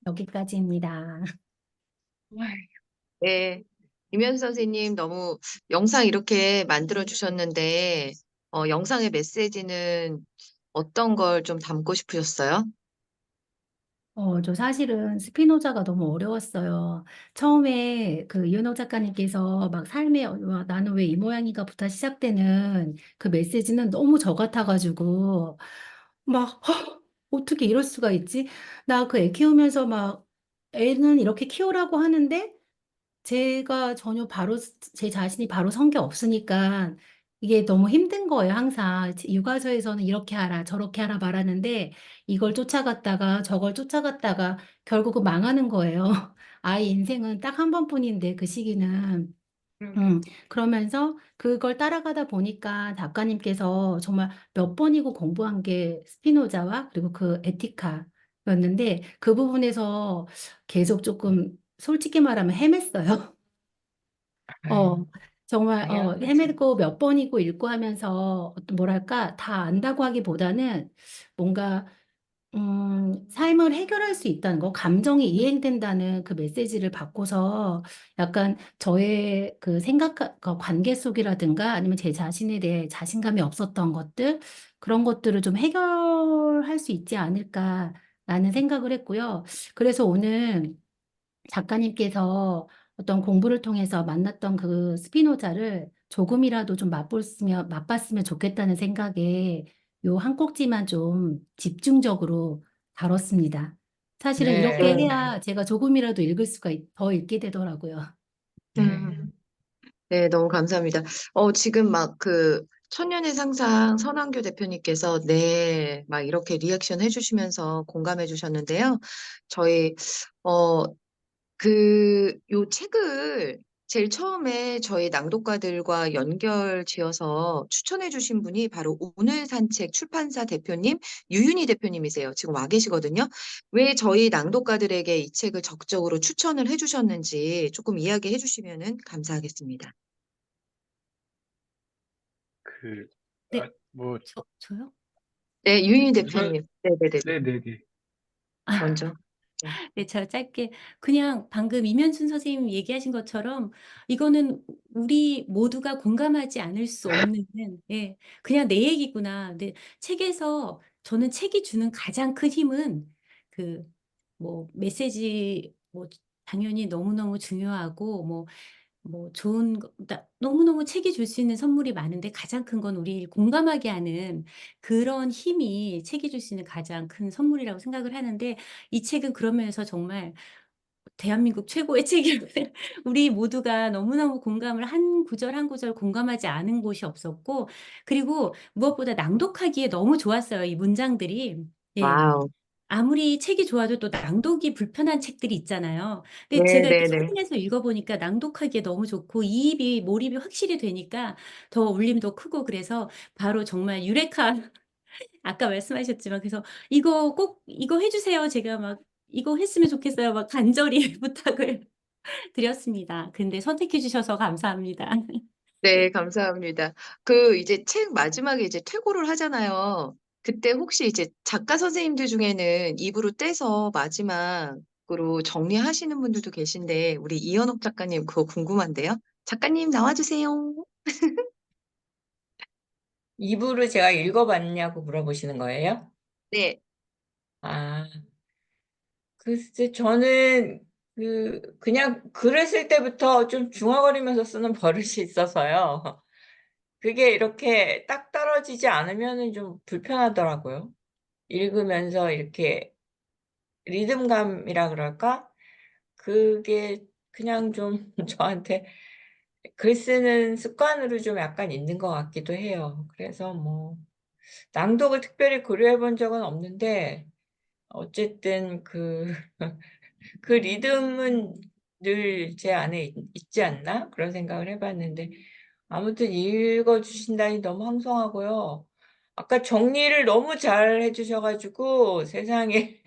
여기까지입니다. 네. 김현수 선생님 너무 영상 이렇게 만들어 주셨는데, 영상의 메시지는 어떤 걸 좀 담고 싶으셨어요? 저 사실은 스피노자가 너무 어려웠어요. 처음에 그 이현옥 작가님께서 막 삶의 나는 왜 이 모양인가부터 시작되는 그 메시지는 너무 저 같아가지고 막 어떻게 이럴 수가 있지? 나 그 애 키우면서 막 애는 이렇게 키우라고 하는데 제가 전혀 바로 제 자신이 바로 선 게 없으니까 이게 너무 힘든 거예요. 항상 육아서에서는 이렇게 하라 저렇게 하라 말하는데 이걸 쫓아갔다가 저걸 쫓아갔다가 결국은 망하는 거예요. 아이 인생은 딱 한 번뿐인데 그 시기는. 그러게. 그러면서 그걸 따라가다 보니까 작가님께서 정말 몇 번이고 공부한 게 스피노자와 그리고 그 에티카였는데 그 부분에서 계속 조금 솔직히 말하면 헤맸어요. 아유, 어, 정말, 당연하죠. 헤매고 몇 번이고 읽고 하면서, 뭐랄까, 다 안다고 하기보다는 뭔가, 삶을 해결할 수 있다는 거, 감정이 이행된다는 그 메시지를 받고서 약간 저의 그 그 관계 속이라든가 아니면 제 자신에 대해 자신감이 없었던 것들, 그런 것들을 좀 해결할 수 있지 않을까라는 생각을 했고요. 그래서 오늘 작가님께서 어떤 공부를 통해서 만났던 그 스피노자를 조금이라도 좀 맛봤으면 좋겠다는 생각에 요 한 꼭지만 좀 집중적으로 다뤘습니다. 사실은 이렇게 네, 네. 해야 제가 조금이라도 읽을 수가, 더 읽게 되더라고요. 네. 네, 너무 감사합니다. 지금 막 그 천년의 상상 선한교 대표님께서 네, 막 이렇게 리액션 해주시면서 공감해 주셨는데요. 저희, 어, 요 책을 제일 처음에 저희 낭독가들과 연결 지어서 추천해 주신 분이 바로 오늘 산책 출판사 대표님, 유윤희 대표님이세요. 지금 와 계시거든요. 왜 저희 낭독가들에게 이 책을 적극적으로 추천을 해 주셨는지 조금 이야기해 주시면 감사하겠습니다. 그, 네, 뭐, 저요? 네, 유인희 우선, 대표님. 네네네. 네네네. 먼저. 네. 네, 제가 짧게 그냥 방금 이면순 선생님 얘기하신 것처럼 이거는 우리 모두가 공감하지 않을 수 없는 예, 그냥 내 얘기구나. 근데 책에서 저는 책이 주는 가장 큰 힘은 그 뭐 메시지 뭐 당연히 너무너무 중요하고 뭐 좋은 거 너무너무 책이 줄 수 있는 선물이 많은데 가장 큰 건 우리 공감하게 하는 그런 힘이 책이 줄 수 있는 가장 큰 선물이라고 생각을 하는데 이 책은 그런 면에서 정말 대한민국 최고의 책이라고 우리 모두가 너무너무 공감을 한 구절 한 구절 공감하지 않은 곳이 없었고 그리고 무엇보다 낭독하기에 너무 좋았어요, 이 문장들이. 예. 와우. 아무리 책이 좋아도 또 낭독이 불편한 책들이 있잖아요. 근데 제가 이렇게 네네네. 확인해서 읽어 보니까 낭독하기에 너무 좋고 이입이 몰입이 확실히 되니까 더 울림도 크고 그래서 바로 정말 유레카 아까 말씀하셨지만 그래서 "이거 꼭 이거 해 주세요." 제가 막 "이거 했으면 좋겠어요." 막 간절히 부탁을 드렸습니다. 근데 선택해 주셔서 감사합니다. 네, 감사합니다. 이제 책 마지막에 이제 퇴고를 하잖아요. 그때 혹시 이제 작가 선생님들 중에는 입으로 떼서 마지막으로 정리하시는 분들도 계신데, 우리 이현옥 작가님 그거 궁금한데요? 작가님 나와주세요. 이부를 제가 읽어봤냐고 물어보시는 거예요? 네. 아, 글쎄, 저는 그냥 글을 쓸 때부터 좀 중얼거리면서 쓰는 버릇이 있어서요. 그게 이렇게 딱 떨어지지 않으면 좀 불편하더라고요. 읽으면서 이렇게 리듬감이라 그럴까? 그게 그냥 좀 저한테 글 쓰는 습관으로 좀 약간 있는 것 같기도 해요. 그래서 뭐 낭독을 특별히 고려해 본 적은 없는데 어쨌든 그 리듬은 늘 제 안에 있지 않나? 그런 생각을 해 봤는데 아무튼 읽어 주신다니 너무 황송하고요. 아까 정리를 너무 잘 해 주셔 가지고 세상에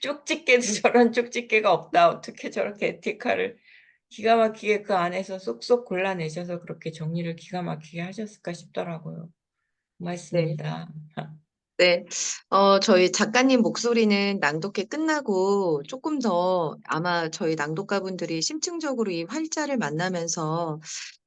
쪽집게도 저런 쪽집게가 없다. 어떻게 저렇게 에티카를 기가 막히게 그 안에서 쏙쏙 골라내셔서 그렇게 정리를 기가 막히게 하셨을까 싶더라고요. 네. 고맙습니다. 네. 저희 작가님 목소리는 낭독회 끝나고 조금 더 아마 저희 낭독가분들이 심층적으로 이 활자를 만나면서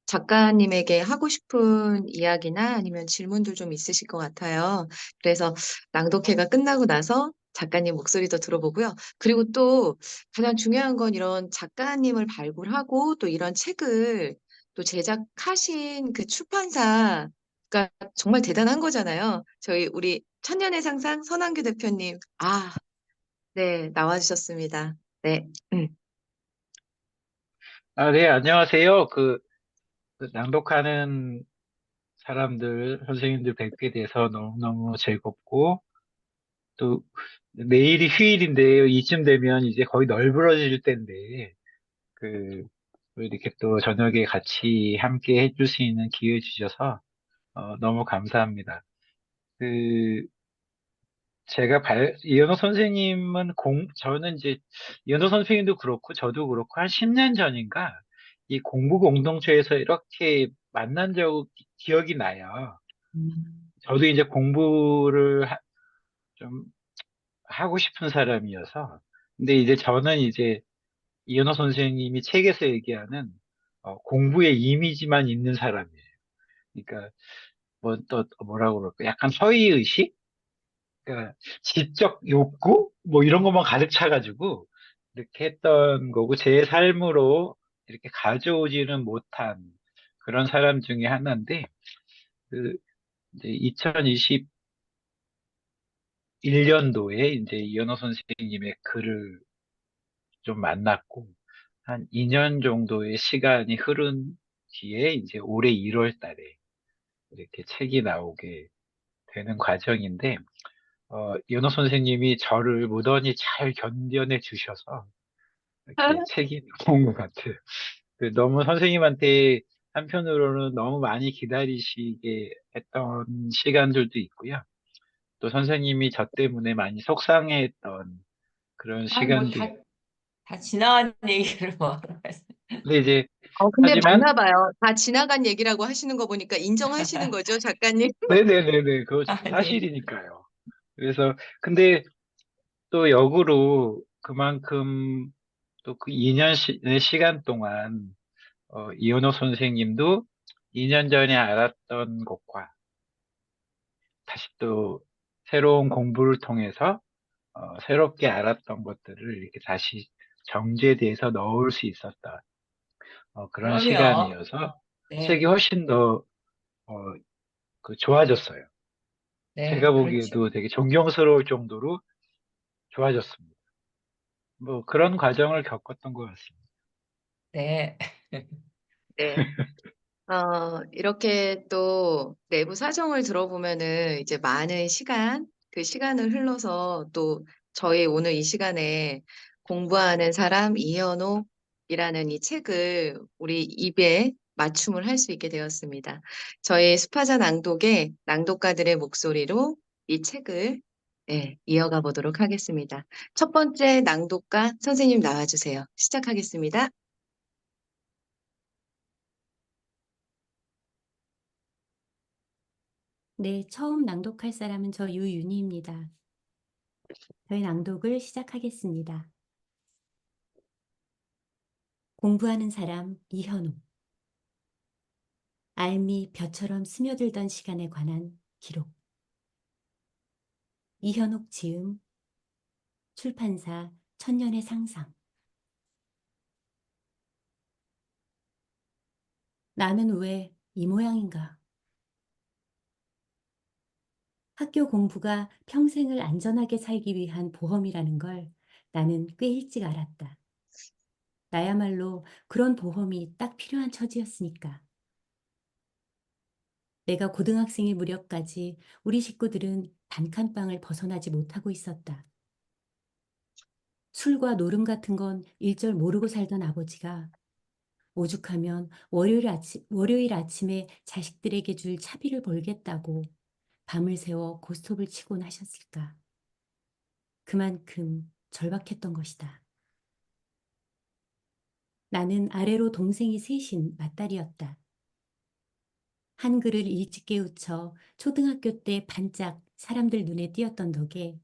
작가님에게 하고 싶은 이야기나 아니면 질문들 좀 있으실 것 같아요. 그래서 낭독회가 끝나고 나서 작가님 목소리도 들어보고요. 그리고 또 가장 중요한 건 이런 작가님을 발굴하고 또 이런 책을 또 제작하신 그 출판사가 정말 대단한 거잖아요. 저희 우리 천년의 상상 선한규 대표님. 네, 나와주셨습니다. 네. 네, 안녕하세요. 그 낭독하는 사람들, 선생님들 뵙게 돼서 너무너무 즐겁고, 또 내일이 휴일인데요. 이쯤 되면 이제 거의 널브러질 때인데, 그, 이렇게 또 저녁에 같이 함께 해줄 수 있는 기회 주셔서, 너무 감사합니다. 그, 이현호 선생님은 저는 이제, 이현호 선생님도 그렇고, 저도 그렇고, 한 10년 전인가, 이 공부 공동체에서 이렇게 만난 기억이 나요. 저도 이제 공부를 좀 하고 싶은 사람이어서. 근데 이제 저는 이제 이현호 선생님이 책에서 얘기하는 공부의 이미지만 있는 사람이에요. 그러니까 뭐라고 그럴까? 약간 허위의식? 그러니까 지적 욕구 뭐 이런 것만 가득 차가지고 이렇게 했던 거고 제 삶으로 이렇게 가져오지는 못한 그런 사람 중에 하나인데 그 이제 2021년도에 이제 이현호 선생님의 글을 좀 만났고 한 2년 정도의 시간이 흐른 뒤에 이제 올해 1월 달에 이렇게 책이 나오게 되는 과정인데 이현호 선생님이 저를 무던히 잘 견뎌내 주셔서 이렇게 책이 나온 것 같아요. 너무 선생님한테 한편으로는 너무 많이 기다리시게 했던 시간들도 있고요. 또 선생님이 저 때문에 많이 속상해했던 그런 뭐 시간도 있고. 다 지나간 얘기를 뭐. 근데 이제, 근데 하지만, 맞나 봐요. 다 지나간 얘기라고 하시는 거 보니까 인정하시는 거죠, 작가님? 네네네네, 그거 아니, 사실이니까요. 그래서, 근데 또 역으로 그만큼 또 그 2년의 시간 동안, 이현호 선생님도 2년 전에 알았던 것과 다시 또 새로운 공부를 통해서 새롭게 알았던 것들을 이렇게 다시 정제돼서 넣을 수 있었던 그런 그럼요. 시간이어서 책이 네, 훨씬 더 어, 좋아졌어요. 네, 제가 그렇죠. 보기에도 되게 존경스러울 정도로 좋아졌습니다. 뭐 그런 과정을 겪었던 것 같습니다. 네, 네. 이렇게 또 내부 사정을 들어보면은 이제 많은 시간, 그 시간을 흘러서 또 저희 오늘 이 시간에 공부하는 사람 이현옥이라는 이 책을 우리 입에 맞춤을 할 수 있게 되었습니다. 저희 수파자 낭독의 낭독가들의 목소리로 이 책을 이어가 보도록 하겠습니다. 첫 번째 낭독가 선생님 나와주세요. 시작하겠습니다. 네, 처음 낭독할 사람은 저 유윤희입니다. 저희 낭독을 시작하겠습니다. 공부하는 사람 이현우. 알미 벼처럼 스며들던 시간에 관한 기록. 이현옥 지음. 출판사 천년의 상상. 나는 왜 이 모양인가? 학교 공부가 평생을 안전하게 살기 위한 보험이라는 걸 나는 꽤 일찍 알았다. 나야말로 그런 보험이 딱 필요한 처지였으니까. 내가 고등학생일 무렵까지 우리 식구들은 단칸방을 벗어나지 못하고 있었다. 술과 노름 같은 건 일절 모르고 살던 아버지가 오죽하면 월요일 아침에 자식들에게 줄 차비를 벌겠다고 밤을 새워 고스톱을 치곤 하셨을까. 그만큼 절박했던 것이다. 나는 아래로 동생이 셋인 맏딸이었다. 한글을 일찍 깨우쳐 초등학교 때 반짝 사람들 눈에 띄었던 덕에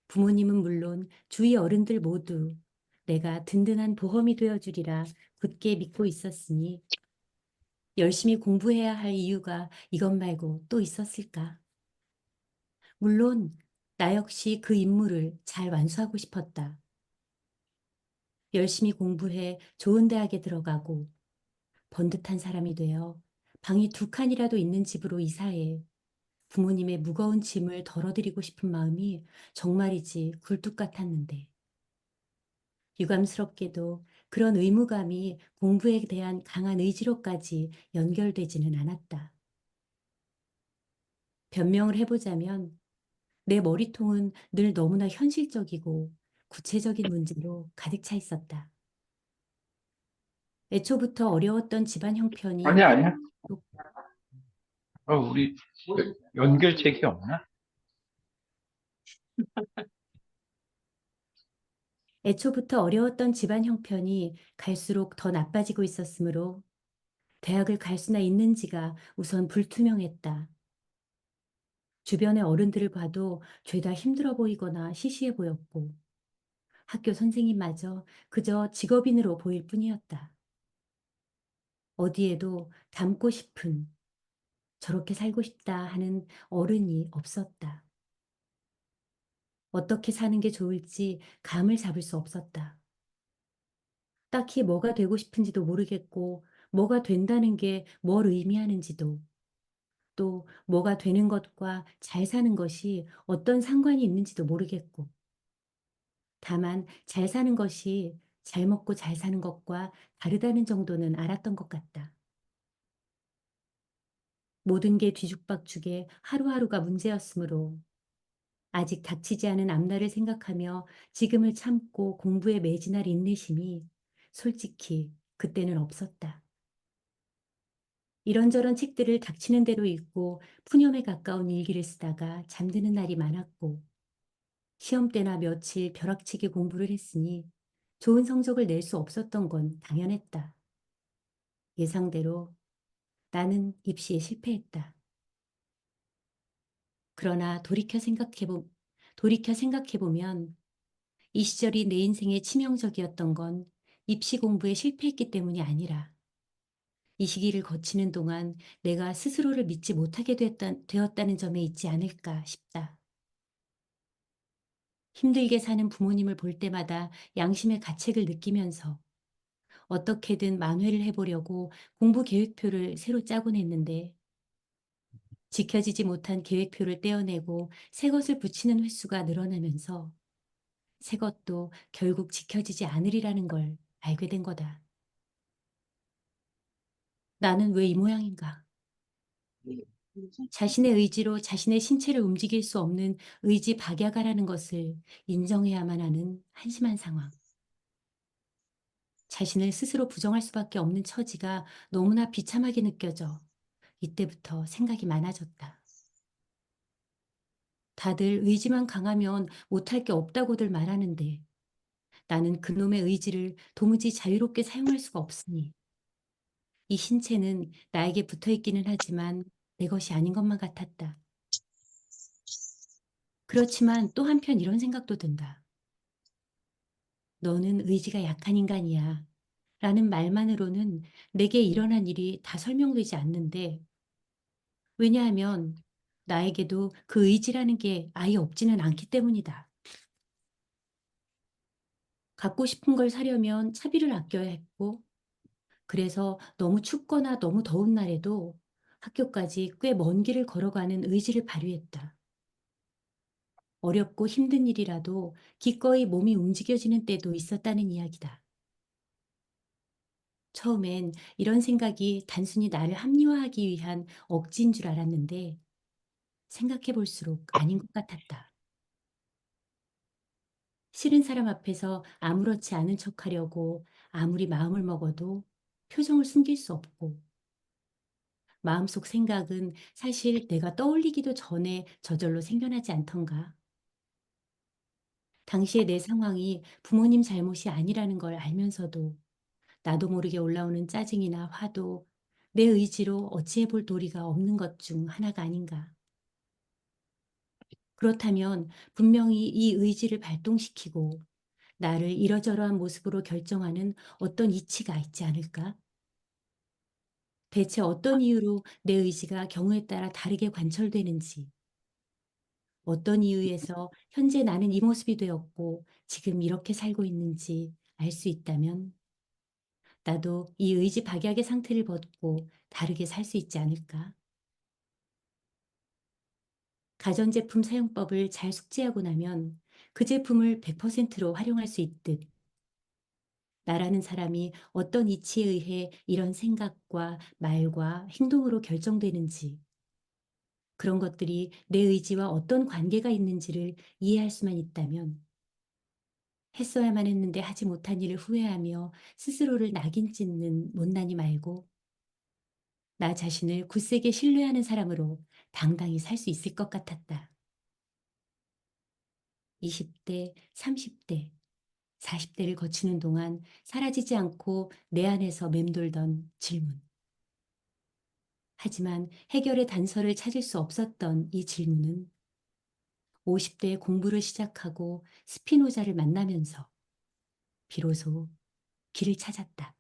부모님은 물론 주위 어른들 모두 내가 든든한 보험이 되어주리라 굳게 믿고 있었으니 열심히 공부해야 할 이유가 이것 말고 또 있었을까? 물론 나 역시 그 임무를 잘 완수하고 싶었다. 열심히 공부해 좋은 대학에 들어가고 번듯한 사람이 되어 방이 2칸이라도 있는 집으로 이사해 부모님의 무거운 짐을 덜어드리고 싶은 마음이 정말이지 굴뚝 같았는데 유감스럽게도 그런 의무감이 공부에 대한 강한 의지로까지 연결되지는 않았다. 변명을 해보자면 내 머리통은 늘 너무나 현실적이고 구체적인 문제로 가득 차 있었다. 애초부터 어려웠던 집안 형편이 아니야, 아니야. 우리 연결책이 없나? 애초부터 어려웠던 집안 형편이 갈수록 더 나빠지고 있었으므로 대학을 갈 수나 있는지가 우선 불투명했다. 주변의 어른들을 봐도 죄다 힘들어 보이거나 시시해 보였고 학교 선생님마저 그저 직업인으로 보일 뿐이었다. 어디에도 닮고 싶은, 저렇게 살고 싶다 하는 어른이 없었다. 어떻게 사는 게 좋을지 감을 잡을 수 없었다. 딱히 뭐가 되고 싶은지도 모르겠고, 뭐가 된다는 게 뭘 의미하는지도, 또 뭐가 되는 것과 잘 사는 것이 어떤 상관이 있는지도 모르겠고, 다만 잘 사는 것이 잘 먹고 잘 사는 것과 다르다는 정도는 알았던 것 같다. 모든 게 뒤죽박죽에 하루하루가 문제였으므로 아직 닥치지 않은 앞날을 생각하며 지금을 참고 공부에 매진할 인내심이 솔직히 그때는 없었다. 이런저런 책들을 닥치는 대로 읽고 푸념에 가까운 일기를 쓰다가 잠드는 날이 많았고 시험 때나 며칠 벼락치기 공부를 했으니 좋은 성적을 낼 수 없었던 건 당연했다. 예상대로 나는 입시에 실패했다. 그러나 돌이켜 생각해보면 이 시절이 내 인생에 치명적이었던 건 입시 공부에 실패했기 때문이 아니라 이 시기를 거치는 동안 내가 스스로를 믿지 못하게 되었다는 점에 있지 않을까 싶다. 힘들게 사는 부모님을 볼 때마다 양심의 가책을 느끼면서 어떻게든 만회를 해보려고 공부 계획표를 새로 짜곤 했는데 지켜지지 못한 계획표를 떼어내고 새 것을 붙이는 횟수가 늘어나면서 새 것도 결국 지켜지지 않으리라는 걸 알게 된 거다. 나는 왜 이 모양인가? 자신의 의지로 자신의 신체를 움직일 수 없는 의지 박약아라는 것을 인정해야만 하는 한심한 상황. 자신을 스스로 부정할 수밖에 없는 처지가 너무나 비참하게 느껴져 이때부터 생각이 많아졌다. 다들 의지만 강하면 못할 게 없다고들 말하는데 나는 그놈의 의지를 도무지 자유롭게 사용할 수가 없으니 이 신체는 나에게 붙어 있기는 하지만 내 것이 아닌 것만 같았다. 그렇지만 또 한편 이런 생각도 든다. 너는 의지가 약한 인간이야. 라는 말만으로는 내게 일어난 일이 다 설명되지 않는데 왜냐하면 나에게도 그 의지라는 게 아예 없지는 않기 때문이다. 갖고 싶은 걸 사려면 차비를 아껴야 했고 그래서 너무 춥거나 너무 더운 날에도 학교까지 꽤 먼 길을 걸어가는 의지를 발휘했다. 어렵고 힘든 일이라도 기꺼이 몸이 움직여지는 때도 있었다는 이야기다. 처음엔 이런 생각이 단순히 나를 합리화하기 위한 억지인 줄 알았는데 생각해 볼수록 아닌 것 같았다. 싫은 사람 앞에서 아무렇지 않은 척 하려고 아무리 마음을 먹어도 표정을 숨길 수 없고 마음속 생각은 사실 내가 떠올리기도 전에 저절로 생겨나지 않던가. 당시의 내 상황이 부모님 잘못이 아니라는 걸 알면서도 나도 모르게 올라오는 짜증이나 화도 내 의지로 어찌해 볼 도리가 없는 것 중 하나가 아닌가. 그렇다면 분명히 이 의지를 발동시키고 나를 이러저러한 모습으로 결정하는 어떤 이치가 있지 않을까? 대체 어떤 이유로 내 의지가 경우에 따라 다르게 관철되는지, 어떤 이유에서 현재 나는 이 모습이 되었고 지금 이렇게 살고 있는지 알 수 있다면 나도 이 의지 박약의 상태를 벗고 다르게 살 수 있지 않을까? 가전제품 사용법을 잘 숙지하고 나면 그 제품을 100%로 활용할 수 있듯 나라는 사람이 어떤 이치에 의해 이런 생각과 말과 행동으로 결정되는지, 그런 것들이 내 의지와 어떤 관계가 있는지를 이해할 수만 있다면 했어야만 했는데 하지 못한 일을 후회하며 스스로를 낙인 찍는 못난이 말고 나 자신을 굳세게 신뢰하는 사람으로 당당히 살 수 있을 것 같았다. 20대, 30대, 40대를 거치는 동안 사라지지 않고 내 안에서 맴돌던 질문. 하지만 해결의 단서를 찾을 수 없었던 이 질문은 50대에 공부를 시작하고 스피노자를 만나면서 비로소 길을 찾았다.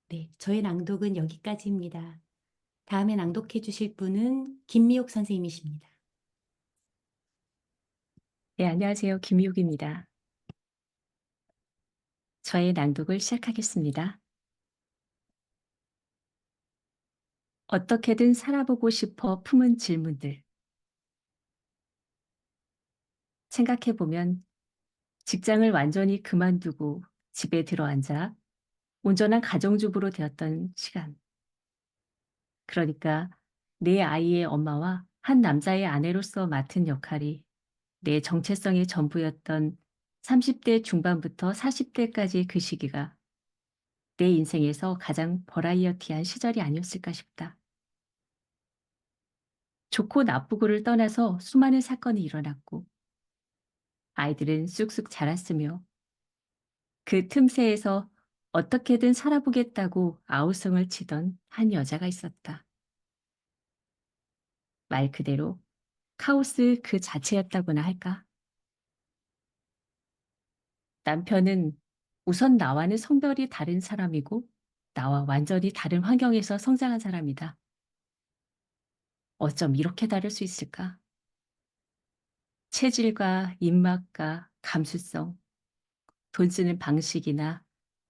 네, 저의 낭독은 여기까지입니다. 다음에 낭독해 주실 분은 김미옥 선생님이십니다. 네, 안녕하세요. 김미옥입니다. 저의 낭독을 시작하겠습니다. 어떻게든 살아보고 싶어 품은 질문들. 생각해보면 직장을 완전히 그만두고 집에 들어앉아 온전한 가정주부로 되었던 시간. 그러니까 내 아이의 엄마와 한 남자의 아내로서 맡은 역할이 내 정체성의 전부였던 30대 중반부터 40대까지 그 시기가 내 인생에서 가장 버라이어티한 시절이 아니었을까 싶다. 좋고 나쁘고를 떠나서 수많은 사건이 일어났고 아이들은 쑥쑥 자랐으며 그 틈새에서 어떻게든 살아보겠다고 아우성을 치던 한 여자가 있었다. 말 그대로 카오스 그 자체였다고나 할까? 남편은 우선 나와는 성별이 다른 사람이고 나와 완전히 다른 환경에서 성장한 사람이다. 어쩜 이렇게 다를 수 있을까? 체질과 입맛과 감수성, 돈 쓰는 방식이나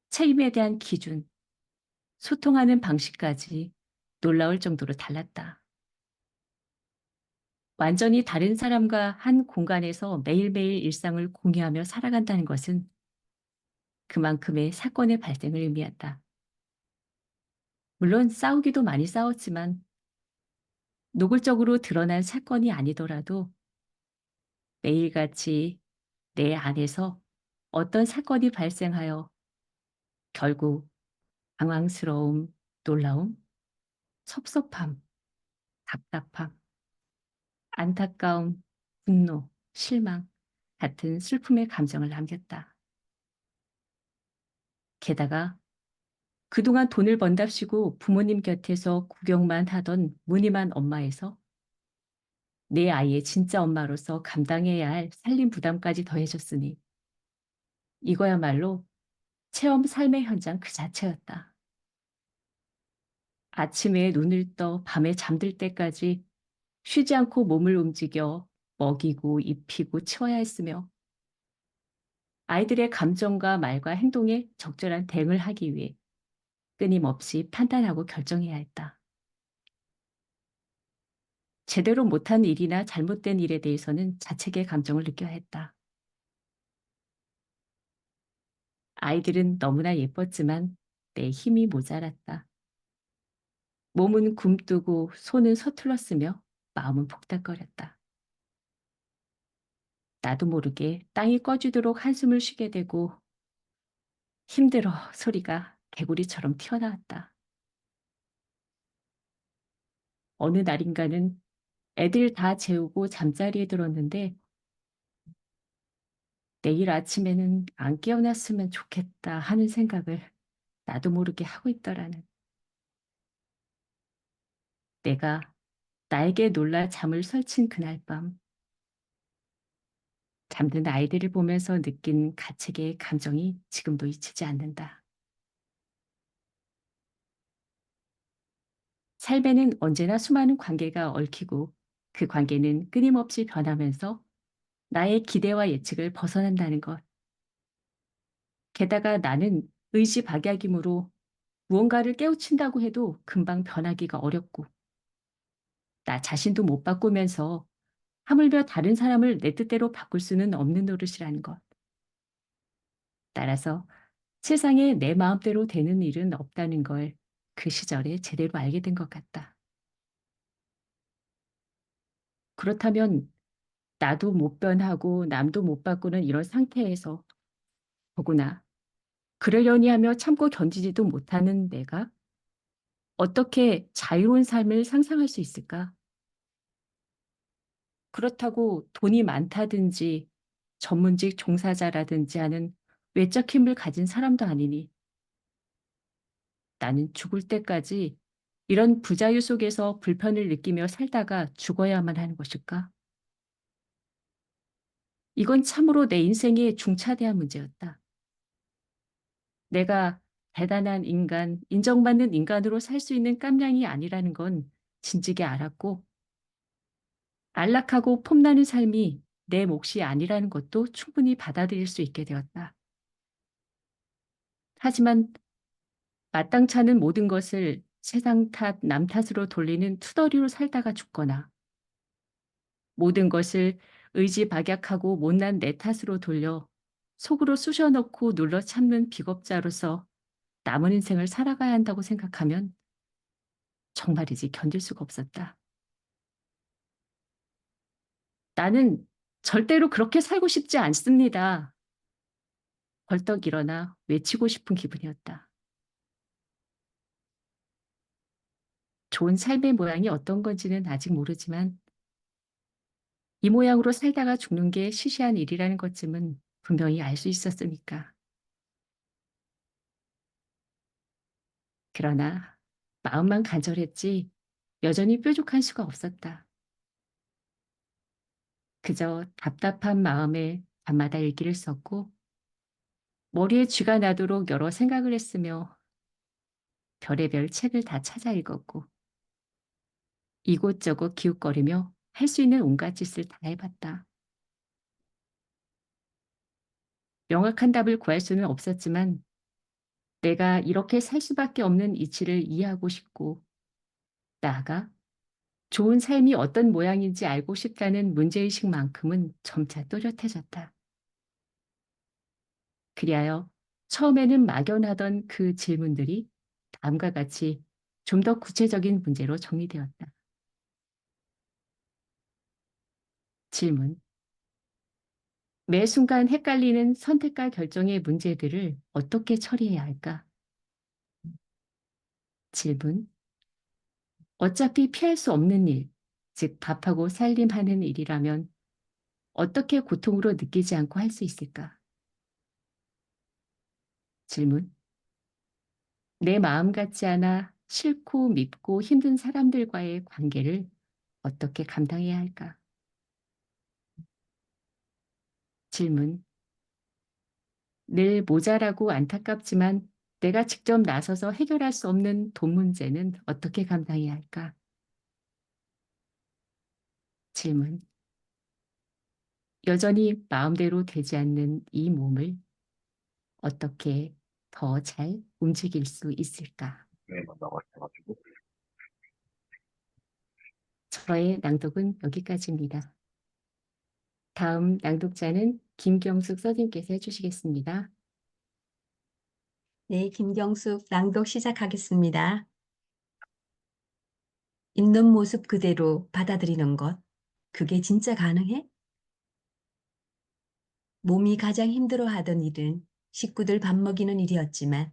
책임에 대한 기준, 소통하는 방식까지 놀라울 정도로 달랐다. 완전히 다른 사람과 한 공간에서 매일매일 일상을 공유하며 살아간다는 것은 그만큼의 사건의 발생을 의미한다. 물론 싸우기도 많이 싸웠지만 노골적으로 드러난 사건이 아니더라도 매일같이 내 안에서 어떤 사건이 발생하여 결국 당황스러움, 놀라움, 섭섭함, 답답함, 안타까움, 분노, 실망 같은 슬픔의 감정을 남겼다. 게다가 그동안 돈을 번답시고 부모님 곁에서 구경만 하던 무늬만 엄마에서 내 아이의 진짜 엄마로서 감당해야 할 살림 부담까지 더해졌으니 이거야말로 체험 삶의 현장 그 자체였다. 아침에 눈을 떠 밤에 잠들 때까지 쉬지 않고 몸을 움직여 먹이고 입히고 치워야 했으며 아이들의 감정과 말과 행동에 적절한 대응을 하기 위해 끊임없이 판단하고 결정해야 했다. 제대로 못한 일이나 잘못된 일에 대해서는 자책의 감정을 느껴야 했다. 아이들은 너무나 예뻤지만 내 힘이 모자랐다. 몸은 굼뜨고 손은 서툴렀으며 마음은 폭닥거렸다. 나도 모르게 땅이 꺼지도록 한숨을 쉬게 되고 힘들어 소리가 개구리처럼 튀어나왔다. 어느 날인가는 애들 다 재우고 잠자리에 들었는데 내일 아침에는 안 깨어났으면 좋겠다 하는 생각을 나도 모르게 하고 있더라는. 내가 나에게 놀라 잠을 설친 그날 밤, 잠든 아이들을 보면서 느낀 가책의 감정이 지금도 잊히지 않는다. 삶에는 언제나 수많은 관계가 얽히고 그 관계는 끊임없이 변하면서 나의 기대와 예측을 벗어난다는 것. 게다가 나는 의지박약이므로 무언가를 깨우친다고 해도 금방 변하기가 어렵고 나 자신도 못 바꾸면서 하물며 다른 사람을 내 뜻대로 바꿀 수는 없는 노릇이라는 것. 따라서 세상에 내 마음대로 되는 일은 없다는 걸 그 시절에 제대로 알게 된 것 같다. 그렇다면 나도 못 변하고 남도 못 바꾸는 이런 상태에서 더구나 그러려니 하며 참고 견디지도 못하는 내가 어떻게 자유로운 삶을 상상할 수 있을까? 그렇다고 돈이 많다든지 전문직 종사자라든지 하는 외적 힘을 가진 사람도 아니니 나는 죽을 때까지 이런 부자유 속에서 불편을 느끼며 살다가 죽어야만 하는 것일까? 이건 참으로 내 인생의 중차대한 문제였다. 내가 대단한 인간, 인정받는 인간으로 살 수 있는 깜냥이 아니라는 건 진즉에 알았고, 안락하고 폼나는 삶이 내 몫이 아니라는 것도 충분히 받아들일 수 있게 되었다. 하지만 마땅치 않은 모든 것을 세상 탓, 남 탓으로 돌리는 투덜이로 살다가 죽거나 모든 것을 의지박약하고 못난 내 탓으로 돌려 속으로 쑤셔넣고 눌러 참는 비겁자로서 남은 인생을 살아가야 한다고 생각하면 정말이지 견딜 수가 없었다. 나는 절대로 그렇게 살고 싶지 않습니다. 벌떡 일어나 외치고 싶은 기분이었다. 좋은 삶의 모양이 어떤 건지는 아직 모르지만 이 모양으로 살다가 죽는 게 시시한 일이라는 것쯤은 분명히 알 수 있었으니까. 그러나 마음만 간절했지 여전히 뾰족한 수가 없었다. 그저 답답한 마음에 밤마다 일기를 썼고 머리에 쥐가 나도록 여러 생각을 했으며 별의별 책을 다 찾아 읽었고 이곳저곳 기웃거리며 할 수 있는 온갖 짓을 다 해봤다. 명확한 답을 구할 수는 없었지만 내가 이렇게 살 수밖에 없는 이치를 이해하고 싶고 나아가 좋은 삶이 어떤 모양인지 알고 싶다는 문제의식만큼은 점차 또렷해졌다. 그리하여 처음에는 막연하던 그 질문들이 다음과 같이 좀 더 구체적인 문제로 정리되었다. 질문. 매 순간 헷갈리는 선택과 결정의 문제들을 어떻게 처리해야 할까? 질문. 어차피 피할 수 없는 일, 즉 밥하고 살림하는 일이라면 어떻게 고통으로 느끼지 않고 할 수 있을까? 질문. 내 마음 같지 않아 싫고 밉고 힘든 사람들과의 관계를 어떻게 감당해야 할까? 질문. 늘 모자라고 안타깝지만 내가 직접 나서서 해결할 수 없는 돈 문제는 어떻게 감당해야 할까? 질문. 여전히 마음대로 되지 않는 이 몸을 어떻게 더 잘 움직일 수 있을까? 저의 낭독은 여기까지입니다. 다음 낭독자는 김경숙 선생님께서 해주시겠습니다. 네, 김경숙 낭독 시작하겠습니다. 있는 모습 그대로 받아들이는 것, 그게 진짜 가능해? 몸이 가장 힘들어하던 일은 식구들 밥 먹이는 일이었지만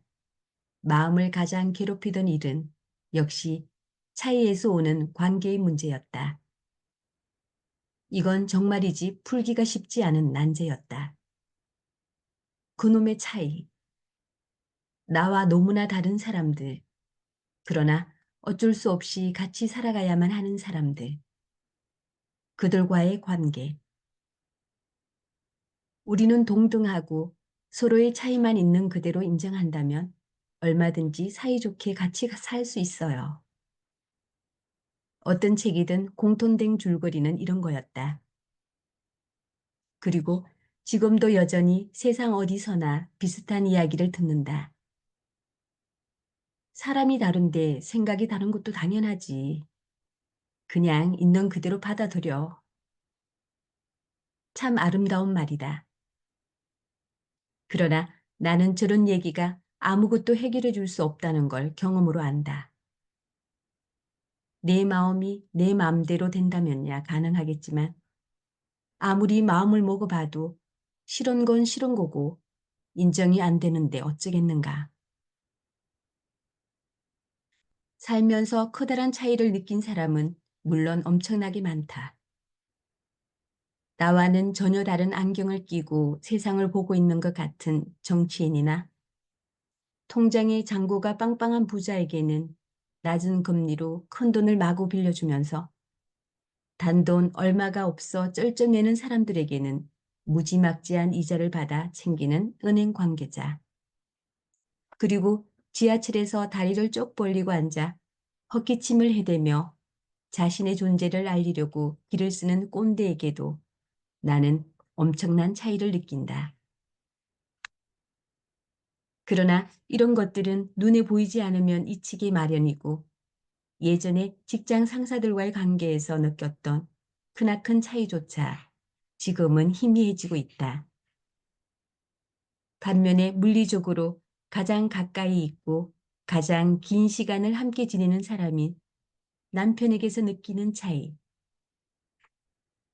마음을 가장 괴롭히던 일은 역시 차이에서 오는 관계의 문제였다. 이건 정말이지 풀기가 쉽지 않은 난제였다. 그놈의 차이. 나와 너무나 다른 사람들. 그러나 어쩔 수 없이 같이 살아가야만 하는 사람들. 그들과의 관계. 우리는 동등하고 서로의 차이만 있는 그대로 인정한다면 얼마든지 사이좋게 같이 살 수 있어요. 어떤 책이든 공통된 줄거리는 이런 거였다. 그리고 지금도 여전히 세상 어디서나 비슷한 이야기를 듣는다. 사람이 다른데 생각이 다른 것도 당연하지. 그냥 있는 그대로 받아들여. 참 아름다운 말이다. 그러나 나는 저런 얘기가 아무것도 해결해 줄 수 없다는 걸 경험으로 안다. 내 마음이 내 마음대로 된다면야 가능하겠지만 아무리 마음을 먹어봐도 싫은 건 싫은 거고 인정이 안 되는데 어쩌겠는가. 살면서 커다란 차이를 느낀 사람은 물론 엄청나게 많다. 나와는 전혀 다른 안경을 끼고 세상을 보고 있는 것 같은 정치인이나 통장에 잔고가 빵빵한 부자에게는 낮은 금리로 큰 돈을 마구 빌려주면서 단돈 얼마가 없어 쩔쩔매는 사람들에게는 무지막지한 이자를 받아 챙기는 은행 관계자. 그리고 지하철에서 다리를 쭉 벌리고 앉아 헛기침을 해대며 자신의 존재를 알리려고 길을 쓰는 꼰대에게도 나는 엄청난 차이를 느낀다. 그러나 이런 것들은 눈에 보이지 않으면 잊히기 마련이고 예전에 직장 상사들과의 관계에서 느꼈던 크나큰 차이조차 지금은 희미해지고 있다. 반면에 물리적으로 가장 가까이 있고 가장 긴 시간을 함께 지내는 사람인 남편에게서 느끼는 차이.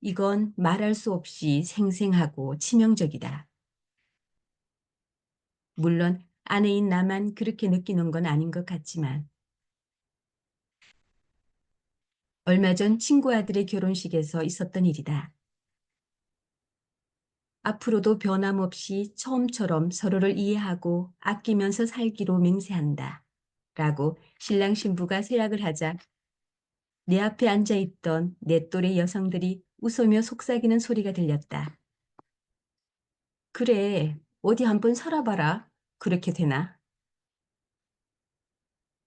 이건 말할 수 없이 생생하고 치명적이다. 물론 아내인 나만 그렇게 느끼는 건 아닌 것 같지만 얼마 전 친구 아들의 결혼식에서 있었던 일이다. 앞으로도 변함없이 처음처럼 서로를 이해하고 아끼면서 살기로 맹세한다. 라고 신랑 신부가 서약을 하자 내 앞에 앉아있던 내 또래 여성들이 웃으며 속삭이는 소리가 들렸다. 그래, 어디 한번 살아봐라. 그렇게 되나?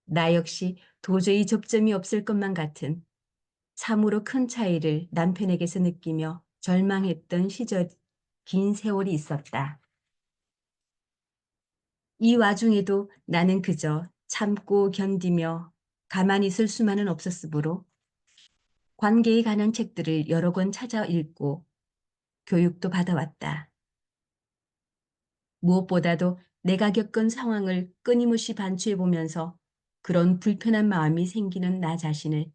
나 역시 도저히 접점이 없을 것만 같은 참으로 큰 차이를 남편에게서 느끼며 절망했던 시절 긴 세월이 있었다. 이 와중에도 나는 그저 참고 견디며 가만히 있을 수만은 없었으므로 관계에 관한 책들을 여러 권 찾아 읽고 교육도 받아왔다. 무엇보다도 내가 겪은 상황을 끊임없이 반추해보면서 그런 불편한 마음이 생기는 나 자신을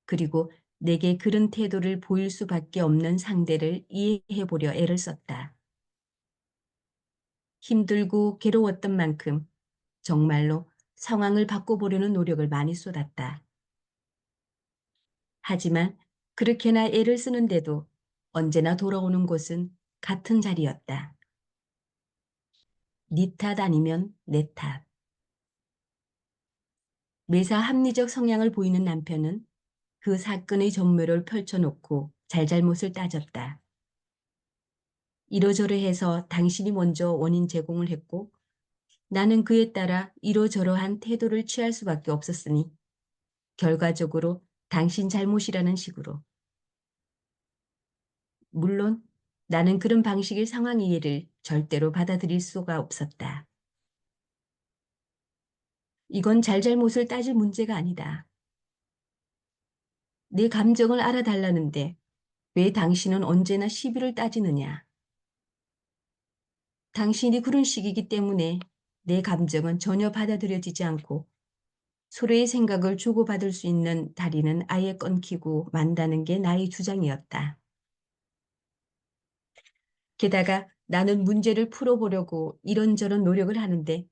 그리고 내게 그런 태도를 보일 수밖에 없는 상대를 이해해보려 애를 썼다. 힘들고 괴로웠던 만큼 정말로 상황을 바꿔보려는 노력을 많이 쏟았다. 하지만 그렇게나 애를 쓰는데도 언제나 돌아오는 곳은 같은 자리였다. 네 탓 아니면 내 탓. 매사 합리적 성향을 보이는 남편은 그 사건의 전묘를 펼쳐놓고 잘잘못을 따졌다. 이러저러해서 당신이 먼저 원인 제공을 했고 나는 그에 따라 이러저러한 태도를 취할 수밖에 없었으니 결과적으로 당신 잘못이라는 식으로. 물론 나는 그런 방식의 상황 이해를 절대로 받아들일 수가 없었다. 이건 잘잘못을 따질 문제가 아니다. 내 감정을 알아달라는데 왜 당신은 언제나 시비를 따지느냐. 당신이 그런 식이기 때문에 내 감정은 전혀 받아들여지지 않고 서로의 생각을 주고받을 수 있는 다리는 아예 끊기고 만다는 게 나의 주장이었다. 게다가 나는 문제를 풀어보려고 이런저런 노력을 하는데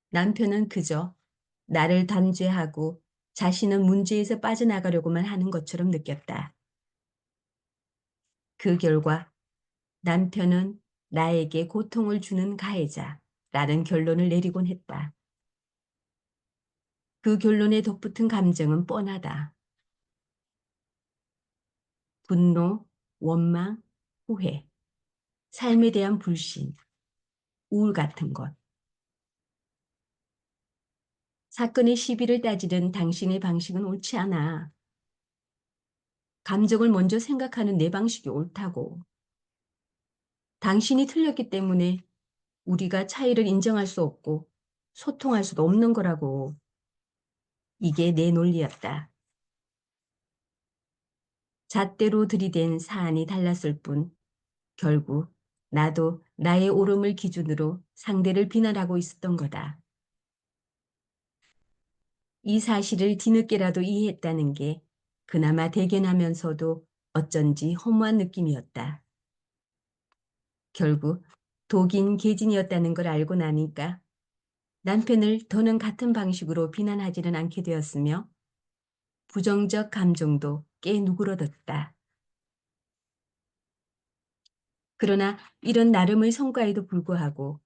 남편은 그저 나를 단죄하고 자신은 문제에서 빠져나가려고만 하는 것처럼 느꼈다. 그 결과 남편은 나에게 고통을 주는 가해자, 라는 결론을 내리곤 했다. 그 결론에 덧붙은 감정은 뻔하다. 분노, 원망, 후회, 삶에 대한 불신, 우울 같은 것. 사건의 시비를 따지는 당신의 방식은 옳지 않아. 감정을 먼저 생각하는 내 방식이 옳다고. 당신이 틀렸기 때문에 우리가 차이를 인정할 수 없고 소통할 수도 없는 거라고. 이게 내 논리였다. 잣대로 들이댄 사안이 달랐을 뿐 결국 나도 나의 옳음을 기준으로 상대를 비난하고 있었던 거다. 이 사실을 뒤늦게라도 이해했다는 게 그나마 대견하면서도 어쩐지 허무한 느낌이었다. 결국 독인 개진이었다는 걸 알고 나니까 남편을 더는 같은 방식으로 비난하지는 않게 되었으며 부정적 감정도 꽤 누그러졌다. 그러나 이런 나름의 성과에도 불구하고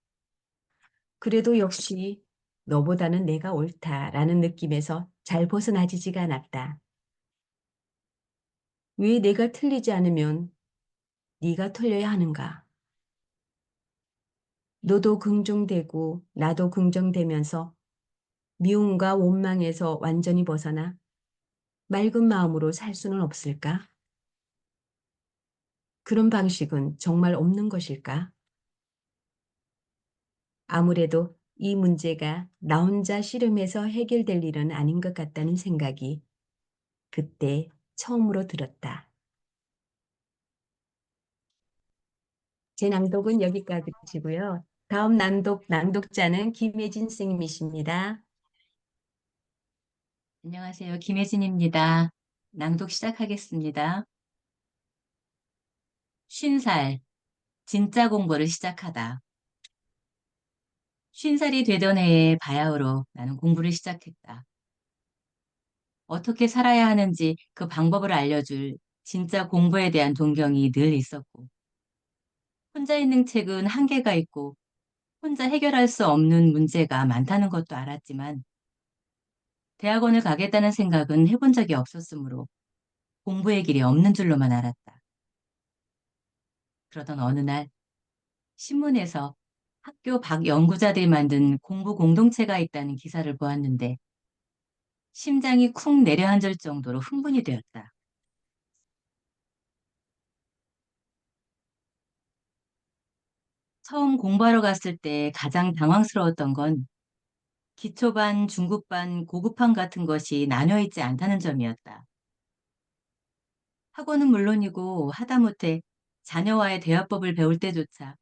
그래도 역시 너보다는 내가 옳다라는 느낌에서 잘 벗어나지지가 않았다. 왜 내가 틀리지 않으면 네가 틀려야 하는가? 너도 긍정되고 나도 긍정되면서 미움과 원망에서 완전히 벗어나 맑은 마음으로 살 수는 없을까? 그런 방식은 정말 없는 것일까? 아무래도 이 문제가 나 혼자 씨름해서 해결될 일은 아닌 것 같다는 생각이 그때 처음으로 들었다. 제 낭독은 여기까지고요. 다음 낭독자는 김혜진 선생님이십니다. 안녕하세요. 김혜진입니다. 낭독 시작하겠습니다. 50살, 진짜 공부를 시작하다. 50살이 되던 해에 바야흐로 나는 공부를 시작했다. 어떻게 살아야 하는지 그 방법을 알려줄 진짜 공부에 대한 동경이 늘 있었고, 혼자 있는 책은 한계가 있고, 혼자 해결할 수 없는 문제가 많다는 것도 알았지만, 대학원을 가겠다는 생각은 해본 적이 없었으므로 공부의 길이 없는 줄로만 알았다. 그러던 어느 날 신문에서 학교 밖 연구자들이 만든 공부 공동체가 있다는 기사를 보았는데 심장이 쿵 내려앉을 정도로 흥분이 되었다. 처음 공부하러 갔을 때 가장 당황스러웠던 건 기초반, 중급반, 고급반 같은 것이 나뉘어 있지 않다는 점이었다. 학원은 물론이고 하다못해 자녀와의 대화법을 배울 때조차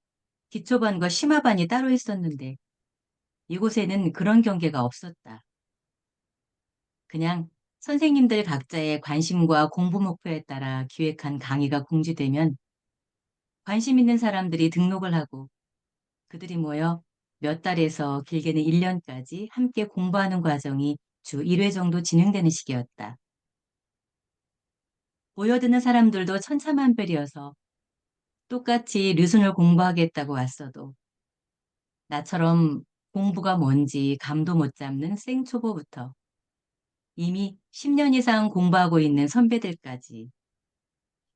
기초반과 심화반이 따로 있었는데 이곳에는 그런 경계가 없었다. 그냥 선생님들 각자의 관심과 공부 목표에 따라 기획한 강의가 공지되면 관심 있는 사람들이 등록을 하고 그들이 모여 몇 달에서 길게는 1년까지 함께 공부하는 과정이 주 1회 정도 진행되는 시기였다. 모여드는 사람들도 천차만별이어서 똑같이 류순을 공부하겠다고 왔어도 나처럼 공부가 뭔지 감도 못 잡는 생초보부터 이미 10년 이상 공부하고 있는 선배들까지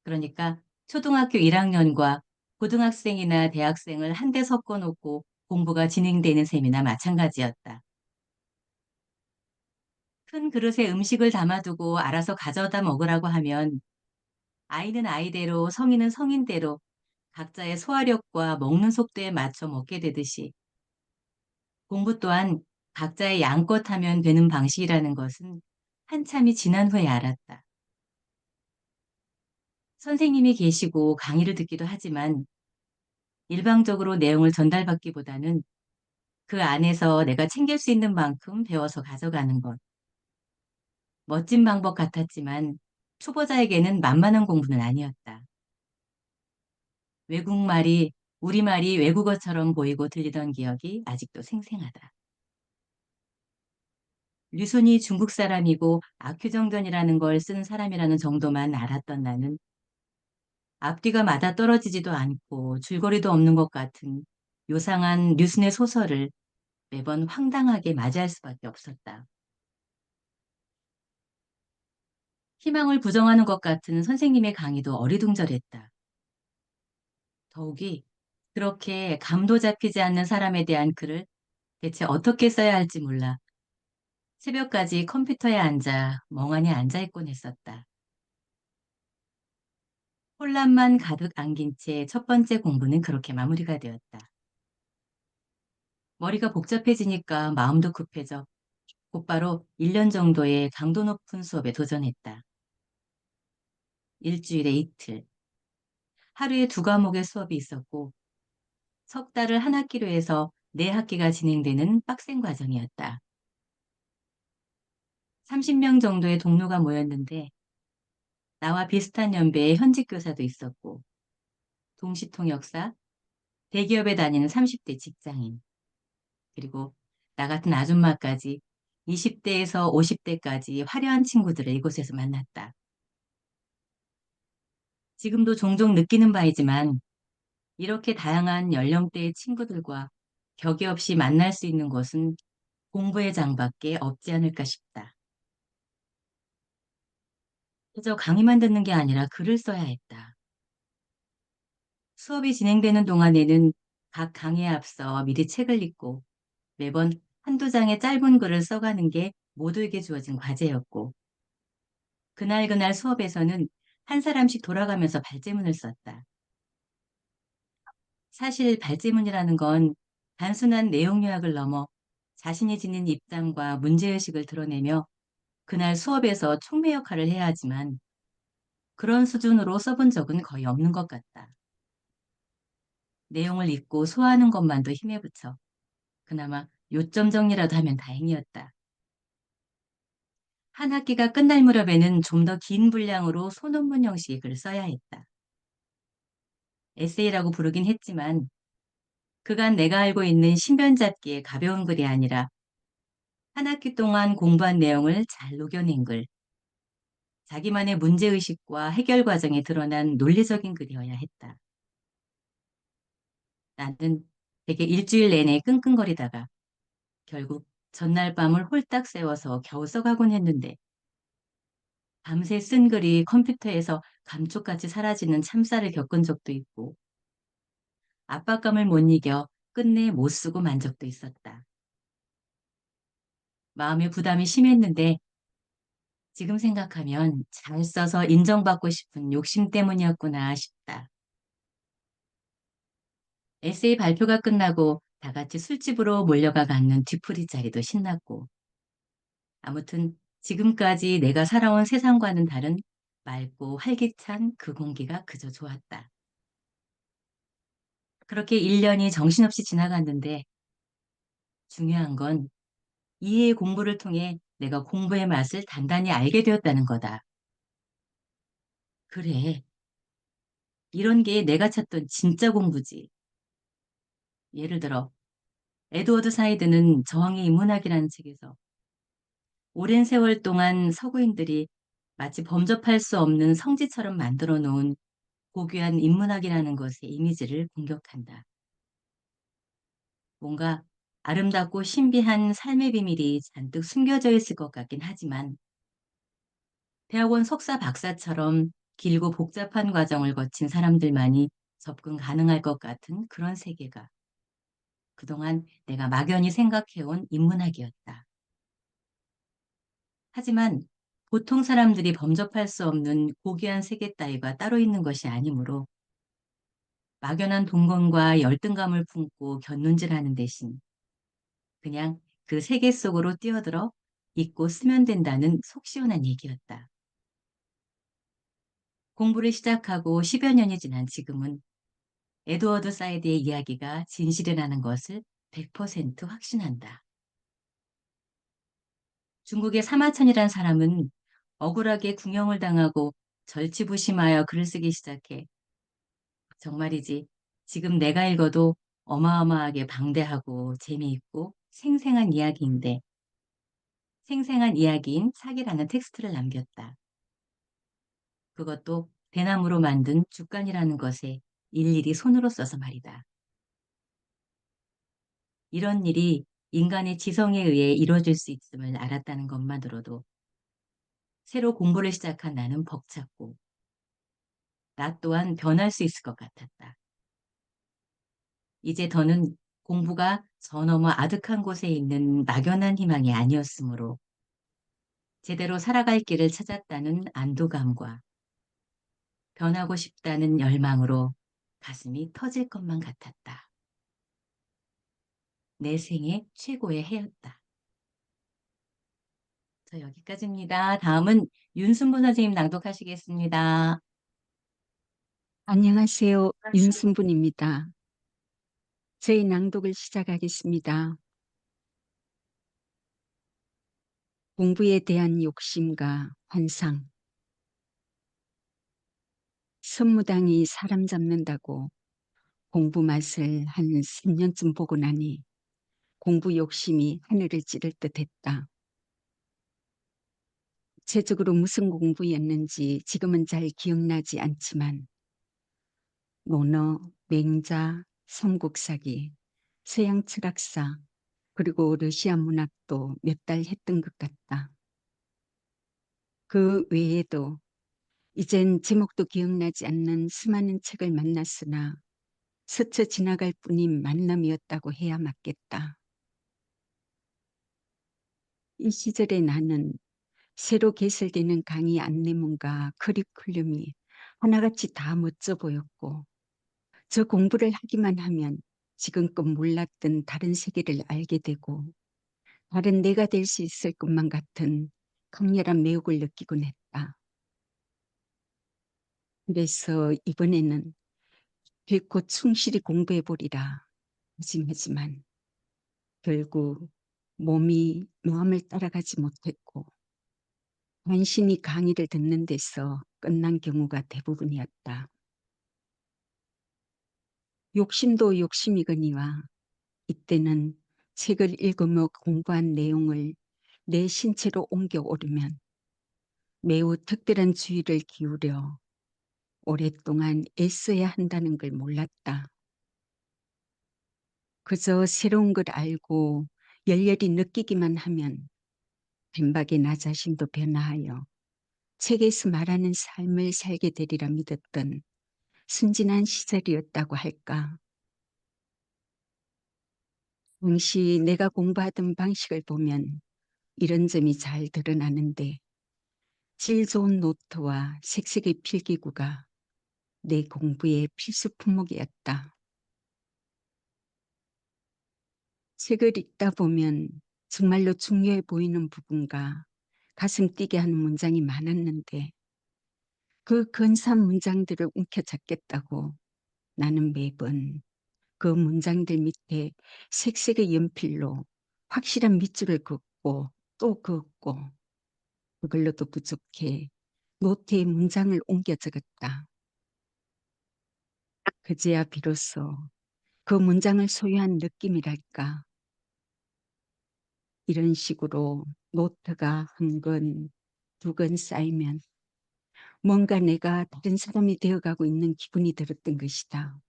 그러니까 초등학교 1학년과 고등학생이나 대학생을 한데 섞어놓고 공부가 진행되는 셈이나 마찬가지였다. 큰 그릇에 음식을 담아두고 알아서 가져다 먹으라고 하면 아이는 아이대로 성인은 성인대로 각자의 소화력과 먹는 속도에 맞춰 먹게 되듯이 공부 또한 각자의 양껏 하면 되는 방식이라는 것은 한참이 지난 후에 알았다. 선생님이 계시고 강의를 듣기도 하지만 일방적으로 내용을 전달받기보다는 그 안에서 내가 챙길 수 있는 만큼 배워서 가져가는 것. 멋진 방법 같았지만 초보자에게는 만만한 공부는 아니었다. 외국말이 우리말이 외국어처럼 보이고 들리던 기억이 아직도 생생하다. 류순이 중국 사람이고 압규정전이라는 걸 쓴 사람이라는 정도만 알았던 나는 앞뒤가 맞아떨어지지도 않고 줄거리도 없는 것 같은 요상한 류슨의 소설을 매번 황당하게 맞이할 수밖에 없었다. 희망을 부정하는 것 같은 선생님의 강의도 어리둥절했다. 더욱이 그렇게 감도 잡히지 않는 사람에 대한 글을 대체 어떻게 써야 할지 몰라 새벽까지 컴퓨터에 앉아 멍하니 앉아있곤 했었다. 혼란만 가득 안긴 채 첫 번째 공부는 그렇게 마무리가 되었다. 머리가 복잡해지니까 마음도 급해져 곧바로 1년 정도의 강도 높은 수업에 도전했다. 일주일에 이틀, 하루에 2과목의 수업이 있었고 석 달을 한 학기로 해서 4학기가 진행되는 빡센 과정이었다. 30명 정도의 동료가 모였는데 나와 비슷한 연배의 현직 교사도 있었고 동시통역사, 대기업에 다니는 30대 직장인, 그리고 나 같은 아줌마까지 20대에서 50대까지 화려한 친구들을 이곳에서 만났다. 지금도 종종 느끼는 바이지만 이렇게 다양한 연령대의 친구들과 격이 없이 만날 수 있는 곳은 공부의 장밖에 없지 않을까 싶다. 그저 강의만 듣는 게 아니라 글을 써야 했다. 수업이 진행되는 동안에는 각 강의에 앞서 미리 책을 읽고 매번 한두 장의 짧은 글을 써가는 게 모두에게 주어진 과제였고 그날 수업에서는 한 사람씩 돌아가면서 발제문을 썼다. 사실 발제문이라는 건 단순한 내용 요약을 넘어 자신이 지닌 입장과 문제의식을 드러내며 그날 수업에서 촉매 역할을 해야 하지만 그런 수준으로 써본 적은 거의 없는 것 같다. 내용을 읽고 소화하는 것만도 힘에 부쳐 그나마 요점 정리라도 하면 다행이었다. 한 학기가 끝날 무렵에는 좀 더 긴 분량으로 소논문 형식의 글을 써야 했다. 에세이라고 부르긴 했지만 그간 내가 알고 있는 신변잡기의 가벼운 글이 아니라 한 학기 동안 공부한 내용을 잘 녹여낸 글, 자기만의 문제의식과 해결 과정에 드러난 논리적인 글이어야 했다. 나는 되게 일주일 내내 끙끙거리다가 결국 전날 밤을 홀딱 새워서 겨우 써가곤 했는데 밤새 쓴 글이 컴퓨터에서 감쪽같이 사라지는 참사를 겪은 적도 있고 압박감을 못 이겨 끝내 못 쓰고 만 적도 있었다. 마음의 부담이 심했는데 지금 생각하면 잘 써서 인정받고 싶은 욕심 때문이었구나 싶다. 에세이 발표가 끝나고 다 같이 술집으로 몰려가 갖는 뒤풀이 자리도 신났고 아무튼 지금까지 내가 살아온 세상과는 다른 맑고 활기찬 그 공기가 그저 좋았다. 그렇게 1년이 정신없이 지나갔는데 중요한 건 이해의 공부를 통해 내가 공부의 맛을 단단히 알게 되었다는 거다. 그래, 이런 게 내가 찾던 진짜 공부지. 예를 들어 에드워드 사이드는 저항의 인문학이라는 책에서 오랜 세월 동안 서구인들이 마치 범접할 수 없는 성지처럼 만들어 놓은 고귀한 인문학이라는 것의 이미지를 공격한다. 뭔가 아름답고 신비한 삶의 비밀이 잔뜩 숨겨져 있을 것 같긴 하지만 대학원 석사 박사처럼 길고 복잡한 과정을 거친 사람들만이 접근 가능할 것 같은 그런 세계가 그동안 내가 막연히 생각해온 인문학이었다. 하지만 보통 사람들이 범접할 수 없는 고귀한 세계 따위가 따로 있는 것이 아니므로 막연한 동경과 열등감을 품고 곁눈질하는 대신 그냥 그 세계 속으로 뛰어들어 읽고 쓰면 된다는 속 시원한 얘기였다. 공부를 시작하고 10여 년이 지난 지금은 에드워드 사이드의 이야기가 진실이라는 것을 100% 확신한다. 중국의 사마천이란 사람은 억울하게 궁형을 당하고 절치부심하여 글을 쓰기 시작해 정말이지 지금 내가 읽어도 어마어마하게 방대하고 재미있고 생생한 이야기인데 생생한 이야기인 사기라는 텍스트를 남겼다. 그것도 대나무로 만든 죽간이라는 것에 일일이 손으로 써서 말이다. 이런 일이 인간의 지성에 의해 이루어질 수 있음을 알았다는 것만으로도 새로 공부를 시작한 나는 벅찼고 나 또한 변할 수 있을 것 같았다. 이제 더는 공부가 저 너머 아득한 곳에 있는 막연한 희망이 아니었으므로 제대로 살아갈 길을 찾았다는 안도감과 변하고 싶다는 열망으로 가슴이 터질 것만 같았다. 내 생애 최고의 해였다. 저 여기까지입니다. 다음은 윤순부 선생님 낭독하시겠습니다. 안녕하세요. 윤순분입니다. 제 낭독을 시작하겠습니다. 공부에 대한 욕심과 환상. 선무당이 사람 잡는다고 공부 맛을 한 3년쯤 보고 나니 공부 욕심이 하늘을 찌를 듯했다. 구체적으로 무슨 공부였는지 지금은 잘 기억나지 않지만 논어, 맹자, 삼국사기, 서양 철학사, 그리고 러시아 문학도 몇 달 했던 것 같다. 그 외에도 이젠 제목도 기억나지 않는 수많은 책을 만났으나 스쳐 지나갈 뿐인 만남이었다고 해야 맞겠다. 이 시절에 나는 새로 개설되는 강의 안내문과 커리큘럼이 하나같이 다 멋져 보였고 저 공부를 하기만 하면 지금껏 몰랐던 다른 세계를 알게 되고 다른 내가 될 수 있을 것만 같은 강렬한 매혹을 느끼곤 했다. 그래서 이번에는 결코 충실히 공부해보리라 다짐하지만 결국 몸이 마음을 따라가지 못했고 간신히 강의를 듣는 데서 끝난 경우가 대부분이었다. 욕심도 욕심이거니와 이때는 책을 읽으며 공부한 내용을 내 신체로 옮겨 오르면 매우 특별한 주의를 기울여 오랫동안 애써야 한다는 걸 몰랐다. 그저 새로운 걸 알고 열렬히 느끼기만 하면 빈박의 나 자신도 변화하여 책에서 말하는 삶을 살게 되리라 믿었던 순진한 시절이었다고 할까. 당시 내가 공부하던 방식을 보면 이런 점이 잘 드러나는데 질 좋은 노트와 색색의 필기구가 내 공부의 필수 품목이었다. 책을 읽다 보면 정말로 중요해 보이는 부분과 가슴 뛰게 하는 문장이 많았는데 그 근사한 문장들을 움켜잡겠다고 나는 매번 그 문장들 밑에 색색의 연필로 확실한 밑줄을 긋고 또 긋고 그걸로도 부족해 노트에 문장을 옮겨 적었다. 그제야 비로소 그 문장을 소유한 느낌이랄까. 이런 식으로 노트가 한 권, 두 권 쌓이면 뭔가 내가 다른 사람이 되어가고 있는 기분이 들었던 것이다.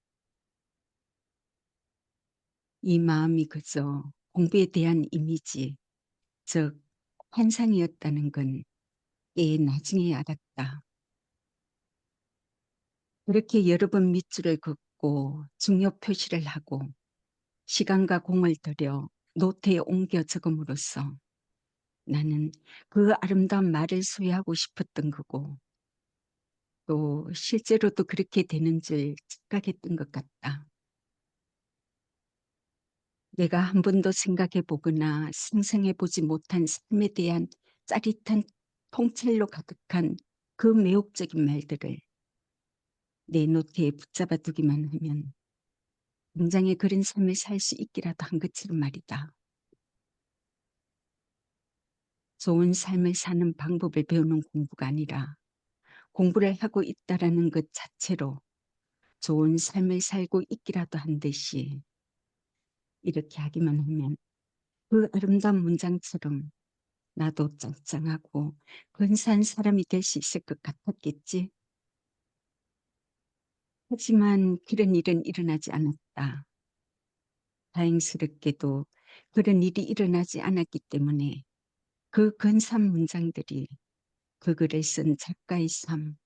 이 마음이 그저 공부에 대한 이미지, 즉 환상이었다는 건 꽤 나중에 알았다. 그렇게 여러 번 밑줄을 긋고 중요 표시를 하고 시간과 공을 들여 노트에 옮겨 적음으로써 나는 그 아름다운 말을 소유하고 싶었던 거고 또 실제로도 그렇게 되는 줄 착각했던 것 같다. 내가 한 번도 생각해 보거나 상상해 보지 못한 삶에 대한 짜릿한 통찰로 가득한 그 매혹적인 말들을 내 노트에 붙잡아 두기만 하면 당장에 그런 삶을 살 수 있기라도 한 것처럼 말이다. 좋은 삶을 사는 방법을 배우는 공부가 아니라 공부를 하고 있다라는 것 자체로 좋은 삶을 살고 있기라도 한 듯이 이렇게 하기만 하면 그 아름다운 문장처럼 나도 짱짱하고 근사한 사람이 될 수 있을 것 같았겠지. 하지만 그런 일은 일어나지 않았다. 다행스럽게도 그런 일이 일어나지 않았기 때문에 그 근사한 문장들이 그 글을 쓴 작가의 삶,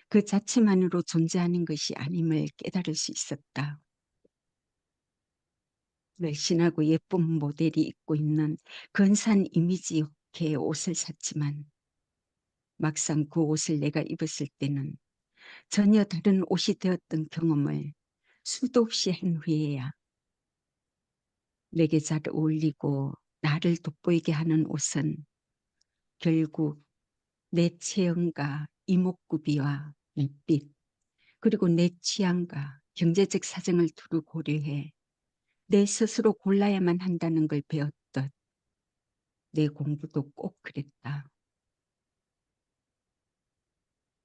그 자체만으로 존재하는 것이 아님을 깨달을 수 있었다. 날씬하고 예쁜 모델이 입고 있는 근사한 이미지 효과의 옷을 샀지만 막상 그 옷을 내가 입었을 때는 전혀 다른 옷이 되었던 경험을 수도 없이 한 후에야 내게 잘 어울리고 나를 돋보이게 하는 옷은 결국 내 체형과 이목구비와 낯빛 그리고 내 취향과 경제적 사정을 두루 고려해 내 스스로 골라야만 한다는 걸 배웠듯 내 공부도 꼭 그랬다.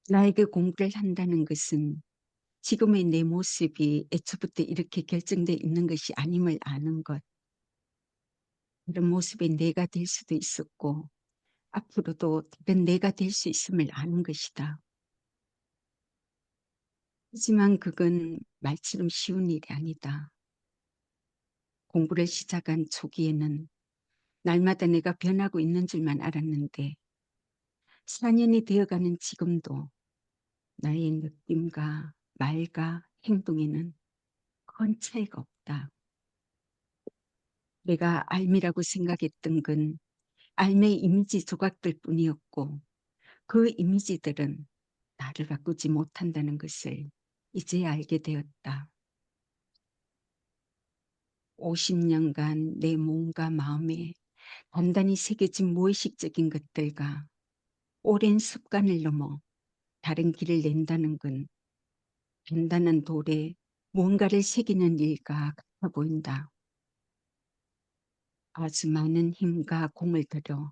나에게 공부를 한다는 것은 지금의 내 모습이 애초부터 이렇게 결정되어 있는 것이 아님을 아는 것. 그런 모습의 내가 될 수도 있었고 앞으로도 다른 내가 될 수 있음을 아는 것이다. 하지만 그건 말처럼 쉬운 일이 아니다. 공부를 시작한 초기에는 날마다 내가 변하고 있는 줄만 알았는데 4년이 되어가는 지금도 나의 느낌과 말과 행동에는 큰 차이가 없다. 내가 알미라고 생각했던 건 알미의 이미지 조각들 뿐이었고 그 이미지들은 나를 바꾸지 못한다는 것을 이제 알게 되었다. 50년간 내 몸과 마음에 단단히 새겨진 무의식적인 것들과 오랜 습관을 넘어 다른 길을 낸다는 건 단단한 돌에 뭔가를 새기는 일과 같아 보인다. 아주 많은 힘과 공을 들여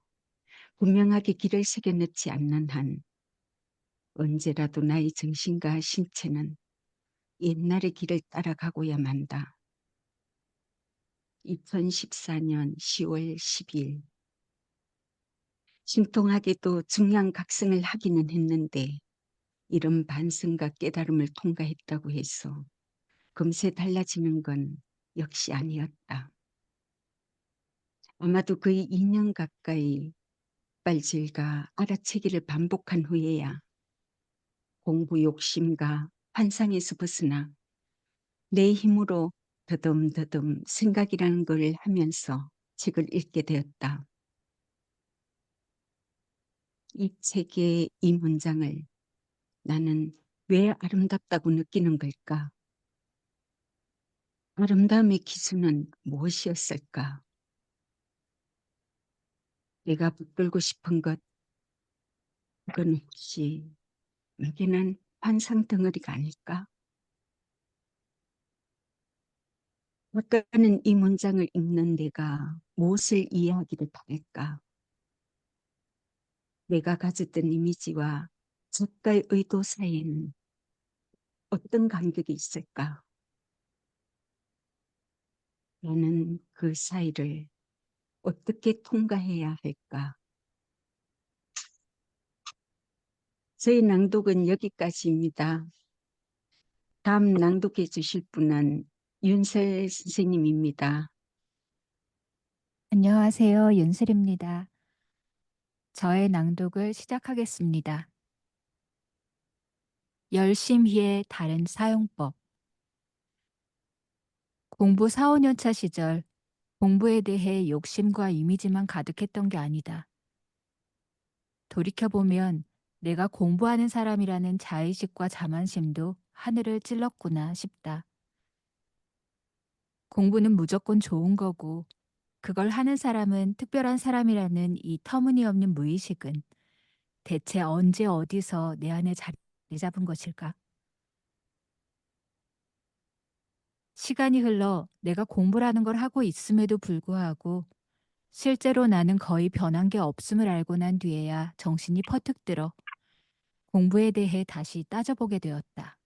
분명하게 길을 새겨넣지 않는 한 언제라도 나의 정신과 신체는 옛날의 길을 따라가고야 만다. 2014년 10월 12일 신통하게도 중량각성을 하기는 했는데 이런 반성과 깨달음을 통과했다고 해서 금세 달라지는 건 역시 아니었다. 아마도 거의 2년 가까이 빨질과 알아채기를 반복한 후에야 공부 욕심과 환상에서 벗어나 내 힘으로 더듬더듬 생각이라는 걸 하면서 책을 읽게 되었다. 이 책의 이 문장을 나는 왜 아름답다고 느끼는 걸까? 아름다움의 기준은 무엇이었을까? 내가 붙들고 싶은 것, 그건 혹시 막연한 환상 덩어리가 아닐까? 아까는 이 문장을 읽는 내가 무엇을 이해하기를 바랄까? 내가 가졌던 이미지와 작가의 의도 사이에는 어떤 간격이 있을까? 나는 그 사이를 어떻게 통과해야 할까? 저희 낭독은 여기까지입니다. 다음 낭독해 주실 분은 윤설 선생님입니다. 안녕하세요. 윤슬입니다. 저의 낭독을 시작하겠습니다. 열심히의 다른 사용법. 공부 4, 5년차 시절 공부에 대해 욕심과 이미지만 가득했던 게 아니다. 돌이켜보면 내가 공부하는 사람이라는 자의식과 자만심도 하늘을 찔렀구나 싶다. 공부는 무조건 좋은 거고 그걸 하는 사람은 특별한 사람이라는 이 터무니없는 무의식은 대체 언제 어디서 내 안에 자리 잡은 것일까? 시간이 흘러 내가 공부라는 걸 하고 있음에도 불구하고 실제로 나는 거의 변한 게 없음을 알고 난 뒤에야 정신이 퍼뜩 들어 공부에 대해 다시 따져보게 되었다.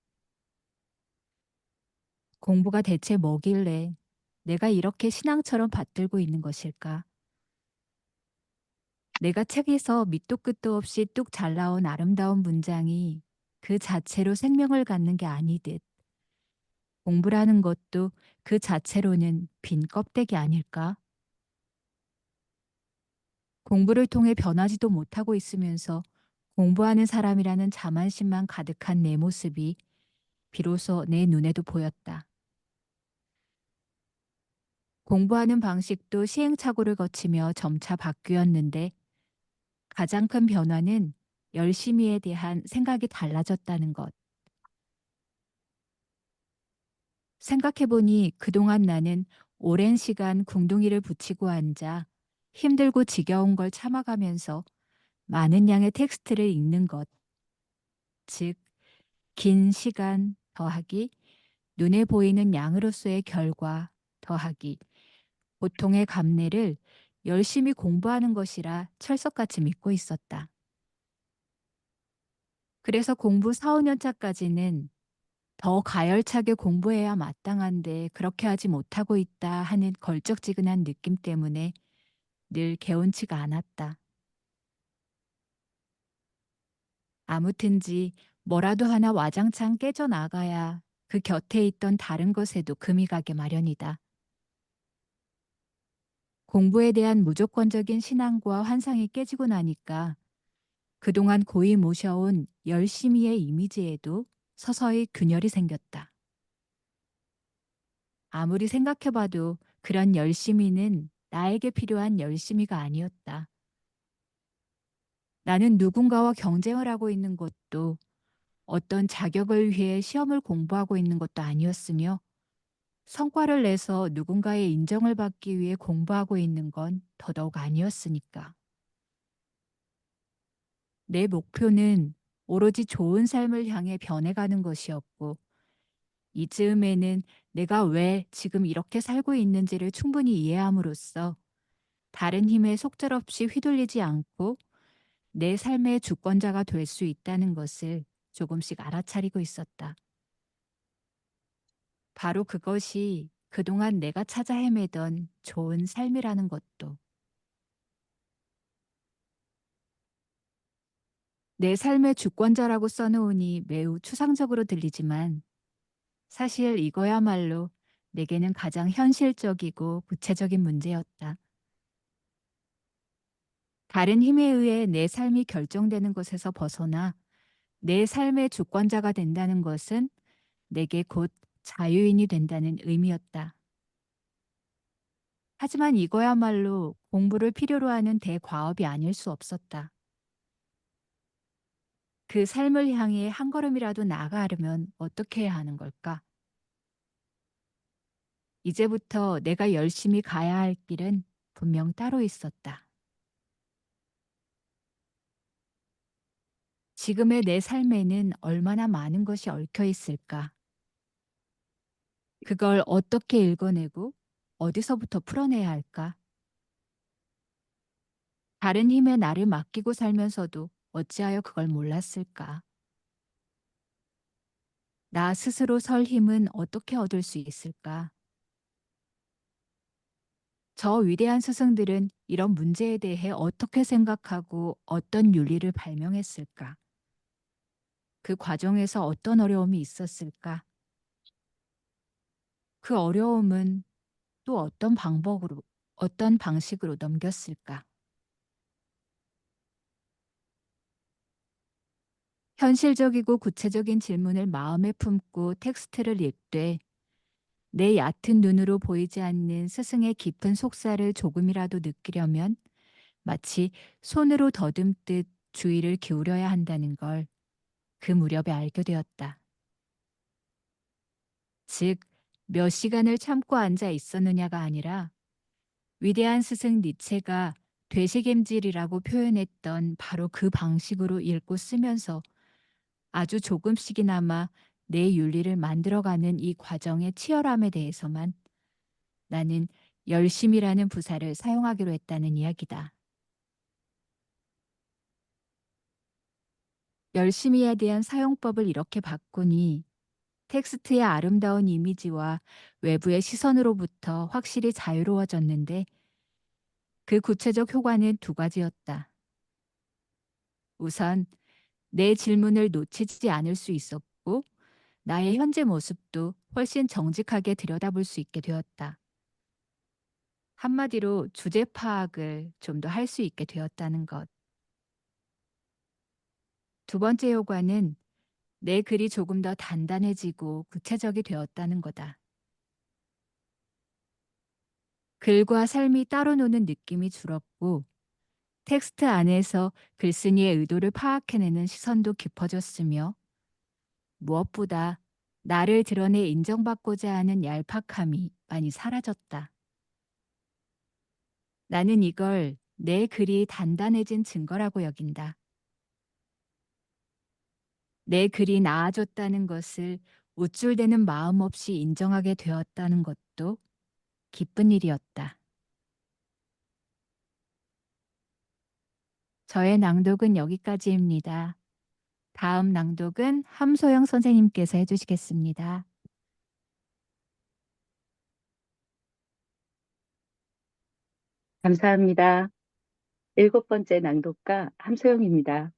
공부가 대체 뭐길래 내가 이렇게 신앙처럼 받들고 있는 것일까? 내가 책에서 밑도 끝도 없이 뚝 잘 나온 아름다운 문장이 그 자체로 생명을 갖는 게 아니듯 공부라는 것도 그 자체로는 빈 껍데기 아닐까? 공부를 통해 변하지도 못하고 있으면서 공부하는 사람이라는 자만심만 가득한 내 모습이 비로소 내 눈에도 보였다. 공부하는 방식도 시행착오를 거치며 점차 바뀌었는데 가장 큰 변화는 열심히에 대한 생각이 달라졌다는 것. 생각해보니 그동안 나는 오랜 시간 궁둥이를 붙이고 앉아 힘들고 지겨운 걸 참아가면서 많은 양의 텍스트를 읽는 것, 즉, 긴 시간 더하기 눈에 보이는 양으로서의 결과 더하기 보통의 감내를 열심히 공부하는 것이라 철석같이 믿고 있었다. 그래서 공부 4, 5년 차까지는 더 가열차게 공부해야 마땅한데 그렇게 하지 못하고 있다 하는 걸쩍지근한 느낌 때문에 늘 개운치가 않았다. 아무튼지 뭐라도 하나 와장창 깨져나가야 그 곁에 있던 다른 것에도 금이 가게 마련이다. 공부에 대한 무조건적인 신앙과 환상이 깨지고 나니까 그동안 고이 모셔온 열심히의 이미지에도 서서히 균열이 생겼다. 아무리 생각해봐도 그런 열심히는 나에게 필요한 열심히가 아니었다. 나는 누군가와 경쟁을 하고 있는 것도 어떤 자격을 위해 시험을 공부하고 있는 것도 아니었으며 성과를 내서 누군가의 인정을 받기 위해 공부하고 있는 건 더더욱 아니었으니까. 내 목표는 오로지 좋은 삶을 향해 변해가는 것이었고 이 즈음에는 내가 왜 지금 이렇게 살고 있는지를 충분히 이해함으로써 다른 힘에 속절없이 휘둘리지 않고 내 삶의 주권자가 될 수 있다는 것을 조금씩 알아차리고 있었다. 바로 그것이 그동안 내가 찾아 헤매던 좋은 삶이라는 것도. 내 삶의 주권자라고 써놓으니 매우 추상적으로 들리지만 사실 이거야말로 내게는 가장 현실적이고 구체적인 문제였다. 다른 힘에 의해 내 삶이 결정되는 것에서 벗어나 내 삶의 주권자가 된다는 것은 내게 곧 자유인이 된다는 의미였다. 하지만 이거야말로 공부를 필요로 하는 대과업이 아닐 수 없었다. 그 삶을 향해 한 걸음이라도 나아가려면 어떻게 해야 하는 걸까? 이제부터 내가 열심히 가야 할 길은 분명 따로 있었다. 지금의 내 삶에는 얼마나 많은 것이 얽혀 있을까? 그걸 어떻게 읽어내고 어디서부터 풀어내야 할까? 다른 힘에 나를 맡기고 살면서도 어찌하여 그걸 몰랐을까? 나 스스로 설 힘은 어떻게 얻을 수 있을까? 저 위대한 스승들은 이런 문제에 대해 어떻게 생각하고 어떤 윤리를 발명했을까? 그 과정에서 어떤 어려움이 있었을까? 그 어려움은 또 어떤 방식으로 넘겼을까? 현실적이고 구체적인 질문을 마음에 품고 텍스트를 읽되 내 얕은 눈으로 보이지 않는 스승의 깊은 속사를 조금이라도 느끼려면 마치 손으로 더듬듯 주의를 기울여야 한다는 걸 그 무렵에 알게 되었다. 즉, 몇 시간을 참고 앉아 있었느냐가 아니라 위대한 스승 니체가 되새김질이라고 표현했던 바로 그 방식으로 읽고 쓰면서 아주 조금씩이나마 내 윤리를 만들어가는 이 과정의 치열함에 대해서만 나는 열심이라는 부사를 사용하기로 했다는 이야기다. 열심히에 대한 사용법을 이렇게 바꾸니 텍스트의 아름다운 이미지와 외부의 시선으로부터 확실히 자유로워졌는데 그 구체적 효과는 두 가지였다. 우선 내 질문을 놓치지 않을 수 있었고 나의 현재 모습도 훨씬 정직하게 들여다볼 수 있게 되었다. 한마디로 주제 파악을 좀 더 할 수 있게 되었다는 것. 두 번째 효과는 내 글이 조금 더 단단해지고 구체적이 되었다는 거다. 글과 삶이 따로 노는 느낌이 줄었고 텍스트 안에서 글쓴이의 의도를 파악해내는 시선도 깊어졌으며 무엇보다 나를 드러내 인정받고자 하는 얄팍함이 많이 사라졌다. 나는 이걸 내 글이 단단해진 증거라고 여긴다. 내 글이 나아졌다는 것을 우쭐대는 마음 없이 인정하게 되었다는 것도 기쁜 일이었다. 저의 낭독은 여기까지입니다. 다음 낭독은 함소영 선생님께서 해주시겠습니다. 감사합니다. 7번째 낭독가 함소영입니다.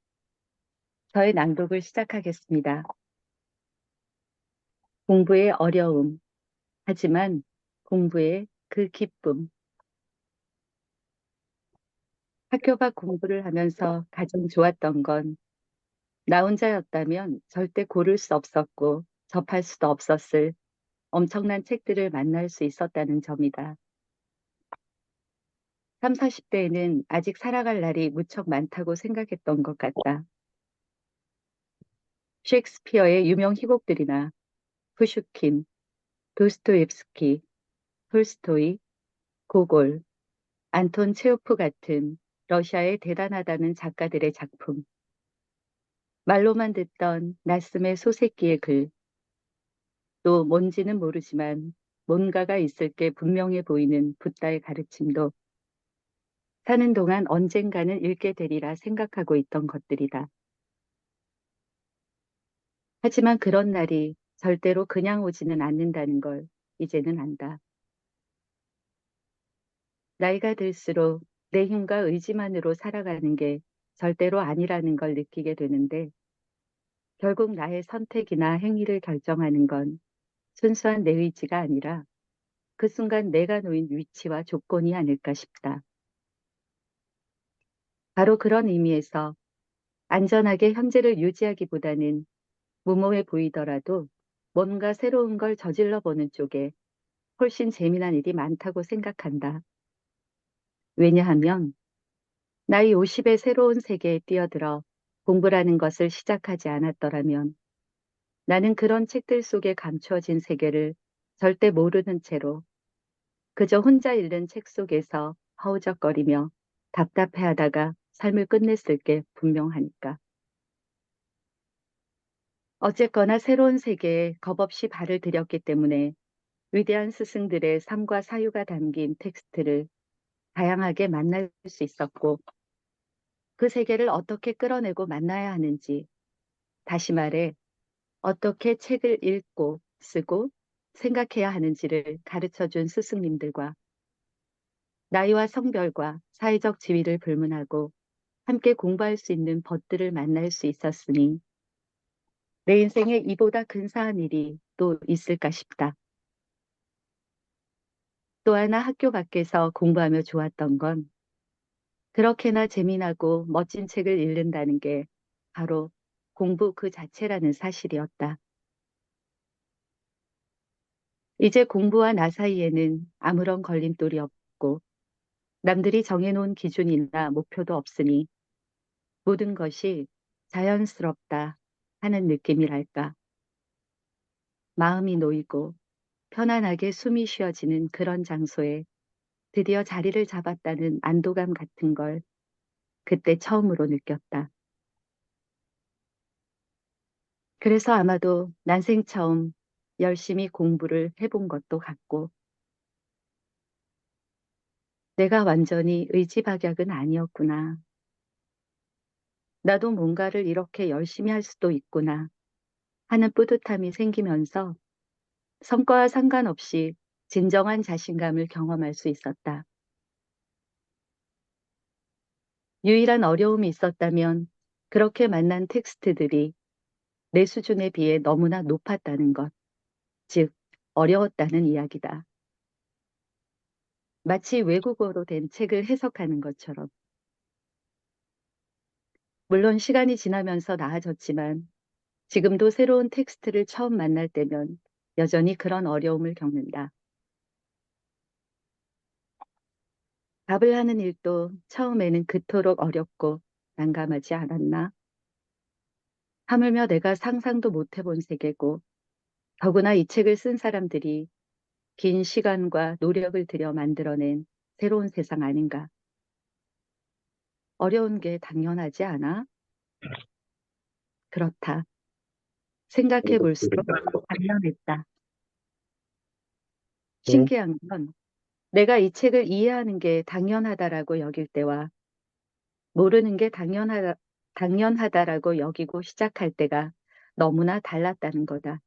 저의 낭독을 시작하겠습니다. 공부의 어려움, 하지만 공부의 그 기쁨. 학교 밖 공부를 하면서 가장 좋았던 건 나 혼자였다면 절대 고를 수 없었고 접할 수도 없었을 엄청난 책들을 만날 수 있었다는 점이다. 3, 40대에는 아직 살아갈 날이 무척 많다고 생각했던 것 같다. 셰익스피어의 유명 희곡들이나 푸슈킨, 도스토옙스키, 톨스토이, 고골, 안톤 체호프 같은 러시아의 대단하다는 작가들의 작품, 말로만 듣던 나스의 소새끼의 글, 또 뭔지는 모르지만 뭔가가 있을 게 분명해 보이는 붓다의 가르침도 사는 동안 언젠가는 읽게 되리라 생각하고 있던 것들이다. 하지만 그런 날이 절대로 그냥 오지는 않는다는 걸 이제는 안다. 나이가 들수록 내 힘과 의지만으로 살아가는 게 절대로 아니라는 걸 느끼게 되는데 결국 나의 선택이나 행위를 결정하는 건 순수한 내 의지가 아니라 그 순간 내가 놓인 위치와 조건이 아닐까 싶다. 바로 그런 의미에서 안전하게 현재를 유지하기보다는 무모해 보이더라도 뭔가 새로운 걸 저질러 보는 쪽에 훨씬 재미난 일이 많다고 생각한다. 왜냐하면 나이 50의 새로운 세계에 뛰어들어 공부라는 것을 시작하지 않았더라면 나는 그런 책들 속에 감추어진 세계를 절대 모르는 채로 그저 혼자 읽는 책 속에서 허우적거리며 답답해하다가 삶을 끝냈을 게 분명하니까. 어쨌거나 새로운 세계에 겁없이 발을 들였기 때문에 위대한 스승들의 삶과 사유가 담긴 텍스트를 다양하게 만날 수 있었고 그 세계를 어떻게 끌어내고 만나야 하는지, 다시 말해 어떻게 책을 읽고 쓰고 생각해야 하는지를 가르쳐준 스승님들과 나이와 성별과 사회적 지위를 불문하고 함께 공부할 수 있는 벗들을 만날 수 있었으니 내 인생에 이보다 근사한 일이 또 있을까 싶다. 또 하나 학교 밖에서 공부하며 좋았던 건 그렇게나 재미나고 멋진 책을 읽는다는 게 바로 공부 그 자체라는 사실이었다. 이제 공부와 나 사이에는 아무런 걸림돌이 없고 남들이 정해놓은 기준이나 목표도 없으니 모든 것이 자연스럽다 하는 느낌이랄까. 마음이 놓이고 편안하게 숨이 쉬어지는 그런 장소에 드디어 자리를 잡았다는 안도감 같은 걸 그때 처음으로 느꼈다. 그래서 아마도 난생 처음 열심히 공부를 해본 것도 같고 내가 완전히 의지박약은 아니었구나. 나도 뭔가를 이렇게 열심히 할 수도 있구나 하는 뿌듯함이 생기면서 성과와 상관없이 진정한 자신감을 경험할 수 있었다. 유일한 어려움이 있었다면 그렇게 만난 텍스트들이 내 수준에 비해 너무나 높았다는 것, 즉 어려웠다는 이야기다. 마치 외국어로 된 책을 해석하는 것처럼. 물론 시간이 지나면서 나아졌지만 지금도 새로운 텍스트를 처음 만날 때면 여전히 그런 어려움을 겪는다. 답을 하는 일도 처음에는 그토록 어렵고 난감하지 않았나? 하물며 내가 상상도 못 해본 세계고, 더구나 이 책을 쓴 사람들이 긴 시간과 노력을 들여 만들어낸 새로운 세상 아닌가? 어려운 게 당연하지 않아? 그렇다. 생각해 볼수록 당연했다. 신기한 건 내가 이 책을 이해하는 게 당연하다라고 여길 때와 모르는 게 당연하다라고 여기고 시작할 때가 너무나 달랐다는 거다.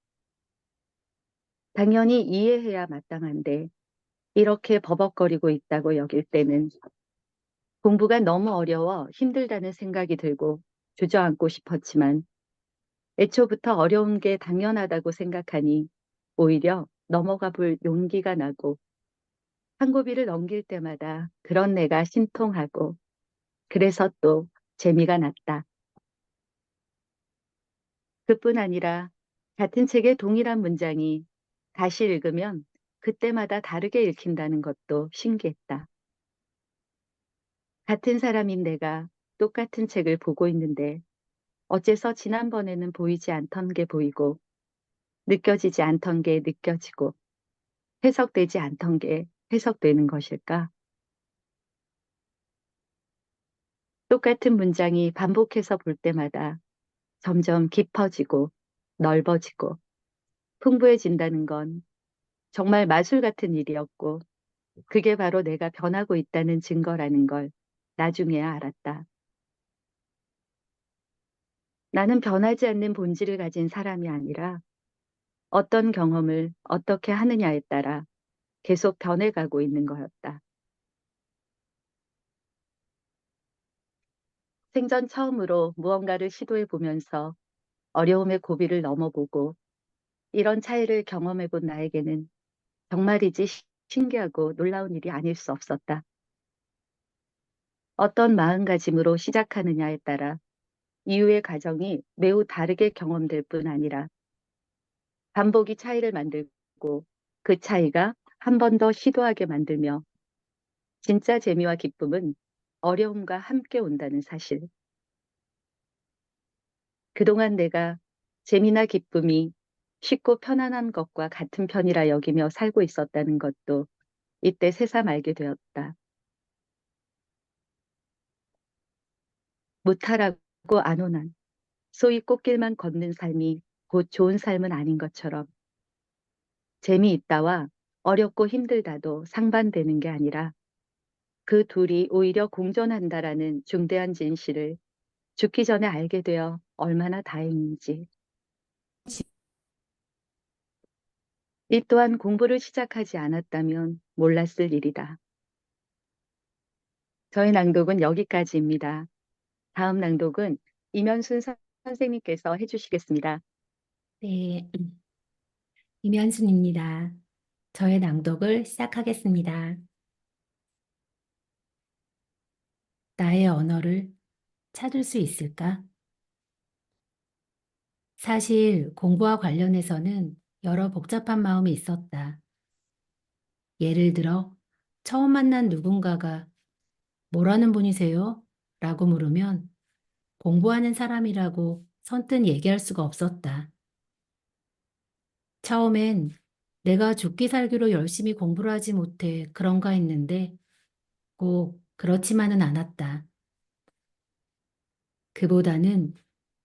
당연히 이해해야 마땅한데 이렇게 버벅거리고 있다고 여길 때는 공부가 너무 어려워 힘들다는 생각이 들고 주저앉고 싶었지만 애초부터 어려운 게 당연하다고 생각하니 오히려 넘어가 볼 용기가 나고 한 고비를 넘길 때마다 그런 내가 신통하고 그래서 또 재미가 났다. 그뿐 아니라 같은 책의 동일한 문장이 다시 읽으면 그때마다 다르게 읽힌다는 것도 신기했다. 같은 사람인 내가 똑같은 책을 보고 있는데 어째서 지난번에는 보이지 않던 게 보이고 느껴지지 않던 게 느껴지고 해석되지 않던 게 해석되는 것일까? 똑같은 문장이 반복해서 볼 때마다 점점 깊어지고 넓어지고 풍부해진다는 건 정말 마술 같은 일이었고 그게 바로 내가 변하고 있다는 증거라는 걸 나중에야 알았다. 나는 변하지 않는 본질을 가진 사람이 아니라 어떤 경험을 어떻게 하느냐에 따라 계속 변해가고 있는 거였다. 생전 처음으로 무언가를 시도해 보면서 어려움의 고비를 넘어보고 이런 차이를 경험해 본 나에게는 정말이지 신기하고 놀라운 일이 아닐 수 없었다. 어떤 마음가짐으로 시작하느냐에 따라 이후의 과정이 매우 다르게 경험될 뿐 아니라 반복이 차이를 만들고 그 차이가 한 번 더 시도하게 만들며 진짜 재미와 기쁨은 어려움과 함께 온다는 사실. 그동안 내가 재미나 기쁨이 쉽고 편안한 것과 같은 편이라 여기며 살고 있었다는 것도 이때 새삼 알게 되었다. 무탈하고 안온한, 소위 꽃길만 걷는 삶이 곧 좋은 삶은 아닌 것처럼 재미있다와 어렵고 힘들다도 상반되는 게 아니라 그 둘이 오히려 공존한다라는 중대한 진실을 죽기 전에 알게 되어 얼마나 다행인지. 이 또한 공부를 시작하지 않았다면 몰랐을 일이다. 저의 낭독은 여기까지입니다. 다음 낭독은 이면순 선생님께서 해주시겠습니다. 네, 임현순입니다. 저의 낭독을 시작하겠습니다. 나의 언어를 찾을 수 있을까? 사실 공부와 관련해서는 여러 복잡한 마음이 있었다. 예를 들어 처음 만난 누군가가 뭐라는 분이세요? 라고 물으면 공부하는 사람이라고 선뜻 얘기할 수가 없었다. 처음엔 내가 죽기 살기로 열심히 공부를 하지 못해 그런가 했는데 꼭 그렇지만은 않았다. 그보다는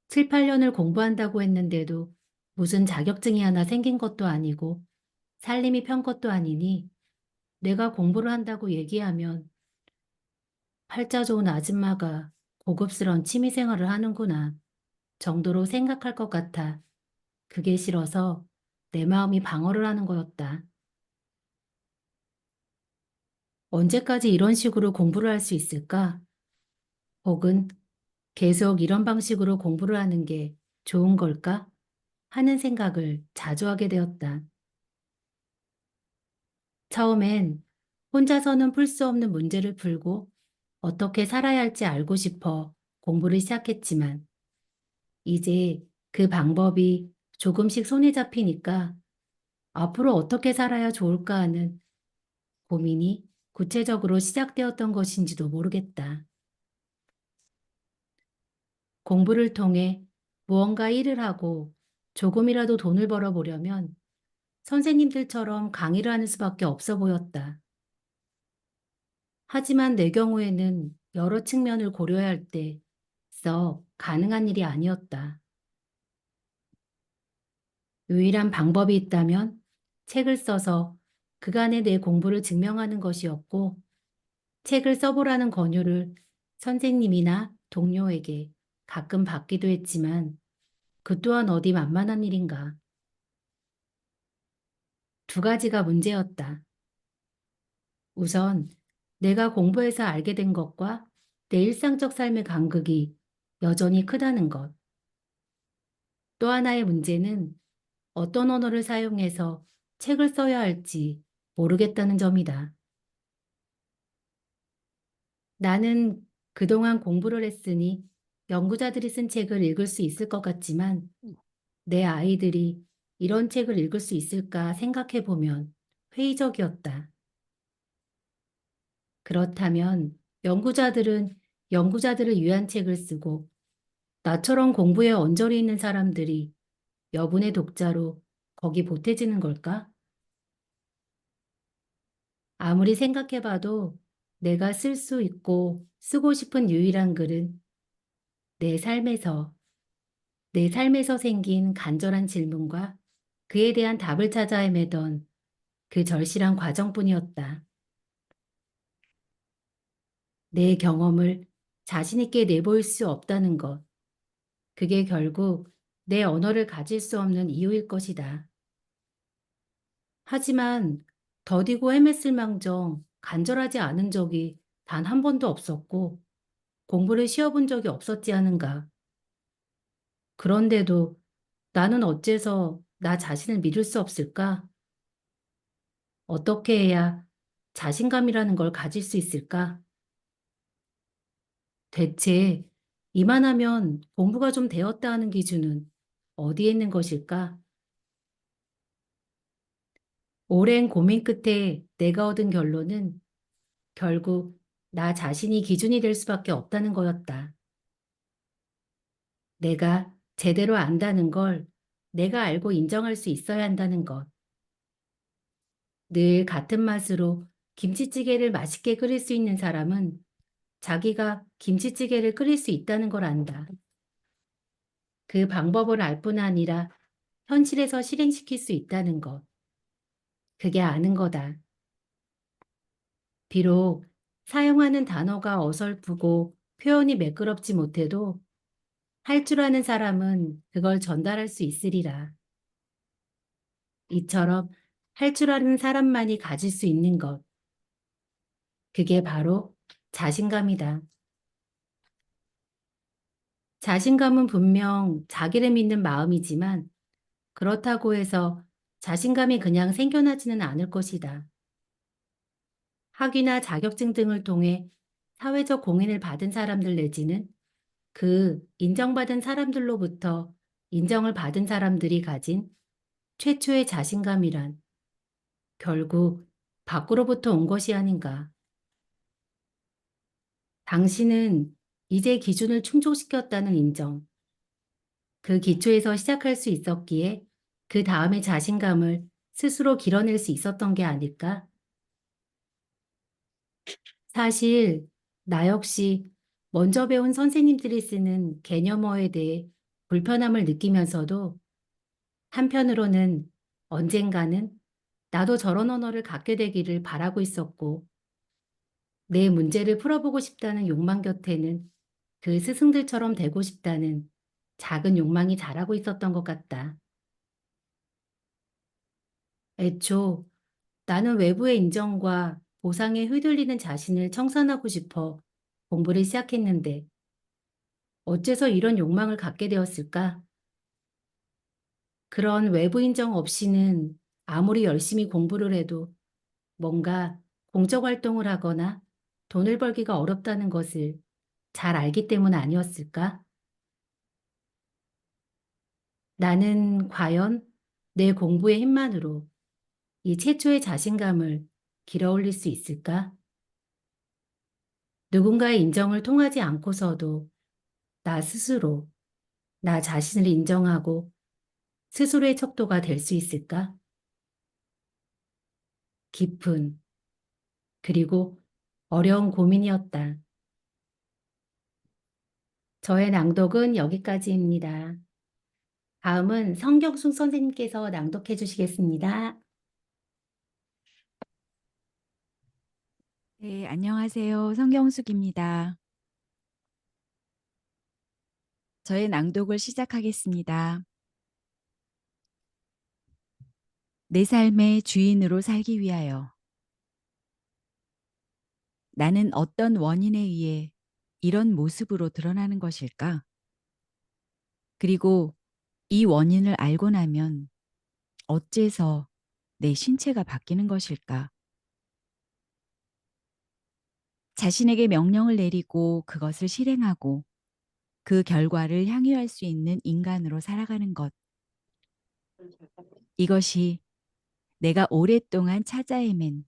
7, 8년을 공부한다고 했는데도 무슨 자격증이 하나 생긴 것도 아니고 살림이 편 것도 아니니 내가 공부를 한다고 얘기하면 팔자 좋은 아줌마가 고급스러운 취미생활을 하는구나 정도로 생각할 것 같아 그게 싫어서 내 마음이 방어를 하는 거였다. 언제까지 이런 식으로 공부를 할 수 있을까? 혹은 계속 이런 방식으로 공부를 하는 게 좋은 걸까? 하는 생각을 자주 하게 되었다. 처음엔 혼자서는 풀 수 없는 문제를 풀고 어떻게 살아야 할지 알고 싶어 공부를 시작했지만 이제 그 방법이 조금씩 손에 잡히니까 앞으로 어떻게 살아야 좋을까 하는 고민이 구체적으로 시작되었던 것인지도 모르겠다. 공부를 통해 무언가 일을 하고 조금이라도 돈을 벌어보려면 선생님들처럼 강의를 하는 수밖에 없어 보였다. 하지만 내 경우에는 여러 측면을 고려해야 할 때 썩 가능한 일이 아니었다. 유일한 방법이 있다면 책을 써서 그간의 내 공부를 증명하는 것이었고 책을 써보라는 권유를 선생님이나 동료에게 가끔 받기도 했지만 그 또한 어디 만만한 일인가. 두 가지가 문제였다. 우선 내가 공부해서 알게 된 것과 내 일상적 삶의 간극이 여전히 크다는 것. 또 하나의 문제는 어떤 언어를 사용해서 책을 써야 할지 모르겠다는 점이다. 나는 그동안 공부를 했으니 연구자들이 쓴 책을 읽을 수 있을 것 같지만 내 아이들이 이런 책을 읽을 수 있을까 생각해 보면 회의적이었다. 그렇다면 연구자들은 연구자들을 위한 책을 쓰고 나처럼 공부에 언저리 있는 사람들이 여분의 독자로 거기 보태지는 걸까? 아무리 생각해봐도 내가 쓸 수 있고 쓰고 싶은 유일한 글은 내 삶에서, 내 삶에서 생긴 간절한 질문과 그에 대한 답을 찾아 헤매던 그 절실한 과정뿐이었다. 내 경험을 자신 있게 내보일 수 없다는 것. 그게 결국 내 언어를 가질 수 없는 이유일 것이다. 하지만 더디고 헤맸을 망정 간절하지 않은 적이 단 한 번도 없었고 공부를 쉬어본 적이 없었지 않은가. 그런데도 나는 어째서 나 자신을 믿을 수 없을까? 어떻게 해야 자신감이라는 걸 가질 수 있을까? 대체 이만하면 공부가 좀 되었다 하는 기준은 어디에 있는 것일까? 오랜 고민 끝에 내가 얻은 결론은 결국 나 자신이 기준이 될 수밖에 없다는 거였다. 내가 제대로 안다는 걸 내가 알고 인정할 수 있어야 한다는 것. 늘 같은 맛으로 김치찌개를 맛있게 끓일 수 있는 사람은 자기가 김치찌개를 끓일 수 있다는 걸 안다. 그 방법을 알 뿐 아니라 현실에서 실행시킬 수 있다는 것. 그게 아는 거다. 비록 사용하는 단어가 어설프고 표현이 매끄럽지 못해도 할 줄 아는 사람은 그걸 전달할 수 있으리라. 이처럼 할 줄 아는 사람만이 가질 수 있는 것. 그게 바로 자신감이다. 자신감은 분명 자기를 믿는 마음이지만 그렇다고 해서 자신감이 그냥 생겨나지는 않을 것이다. 학위나 자격증 등을 통해 사회적 공인을 받은 사람들 내지는 그 인정받은 사람들로부터 인정을 받은 사람들이 가진 최초의 자신감이란 결국 밖으로부터 온 것이 아닌가. 당신은 이제 기준을 충족시켰다는 인정, 그 기초에서 시작할 수 있었기에 그 다음의 자신감을 스스로 길어낼 수 있었던 게 아닐까? 사실 나 역시 먼저 배운 선생님들이 쓰는 개념어에 대해 불편함을 느끼면서도 한편으로는 언젠가는 나도 저런 언어를 갖게 되기를 바라고 있었고 내 문제를 풀어보고 싶다는 욕망 곁에는 그 스승들처럼 되고 싶다는 작은 욕망이 자라고 있었던 것 같다. 애초 나는 외부의 인정과 보상에 휘둘리는 자신을 청산하고 싶어 공부를 시작했는데 어째서 이런 욕망을 갖게 되었을까? 그런 외부 인정 없이는 아무리 열심히 공부를 해도 뭔가 공적 활동을 하거나 돈을 벌기가 어렵다는 것을 잘 알기 때문 아니었을까? 나는 과연 내 공부의 힘만으로 이 최초의 자신감을 길어올릴 수 있을까? 누군가의 인정을 통하지 않고서도 나 스스로 나 자신을 인정하고 스스로의 척도가 될 수 있을까? 깊은 그리고 어려운 고민이었다. 저의 낭독은 여기까지입니다. 다음은 성경숙 선생님께서 낭독해 주시겠습니다. 네, 안녕하세요. 성경숙입니다. 저의 낭독을 시작하겠습니다. 내 삶의 주인으로 살기 위하여 나는 어떤 원인에 의해 이런 모습으로 드러나는 것일까? 그리고 이 원인을 알고 나면 어째서 내 신체가 바뀌는 것일까? 자신에게 명령을 내리고 그것을 실행하고 그 결과를 향유할 수 있는 인간으로 살아가는 것. 이것이 내가 오랫동안 찾아 헤맨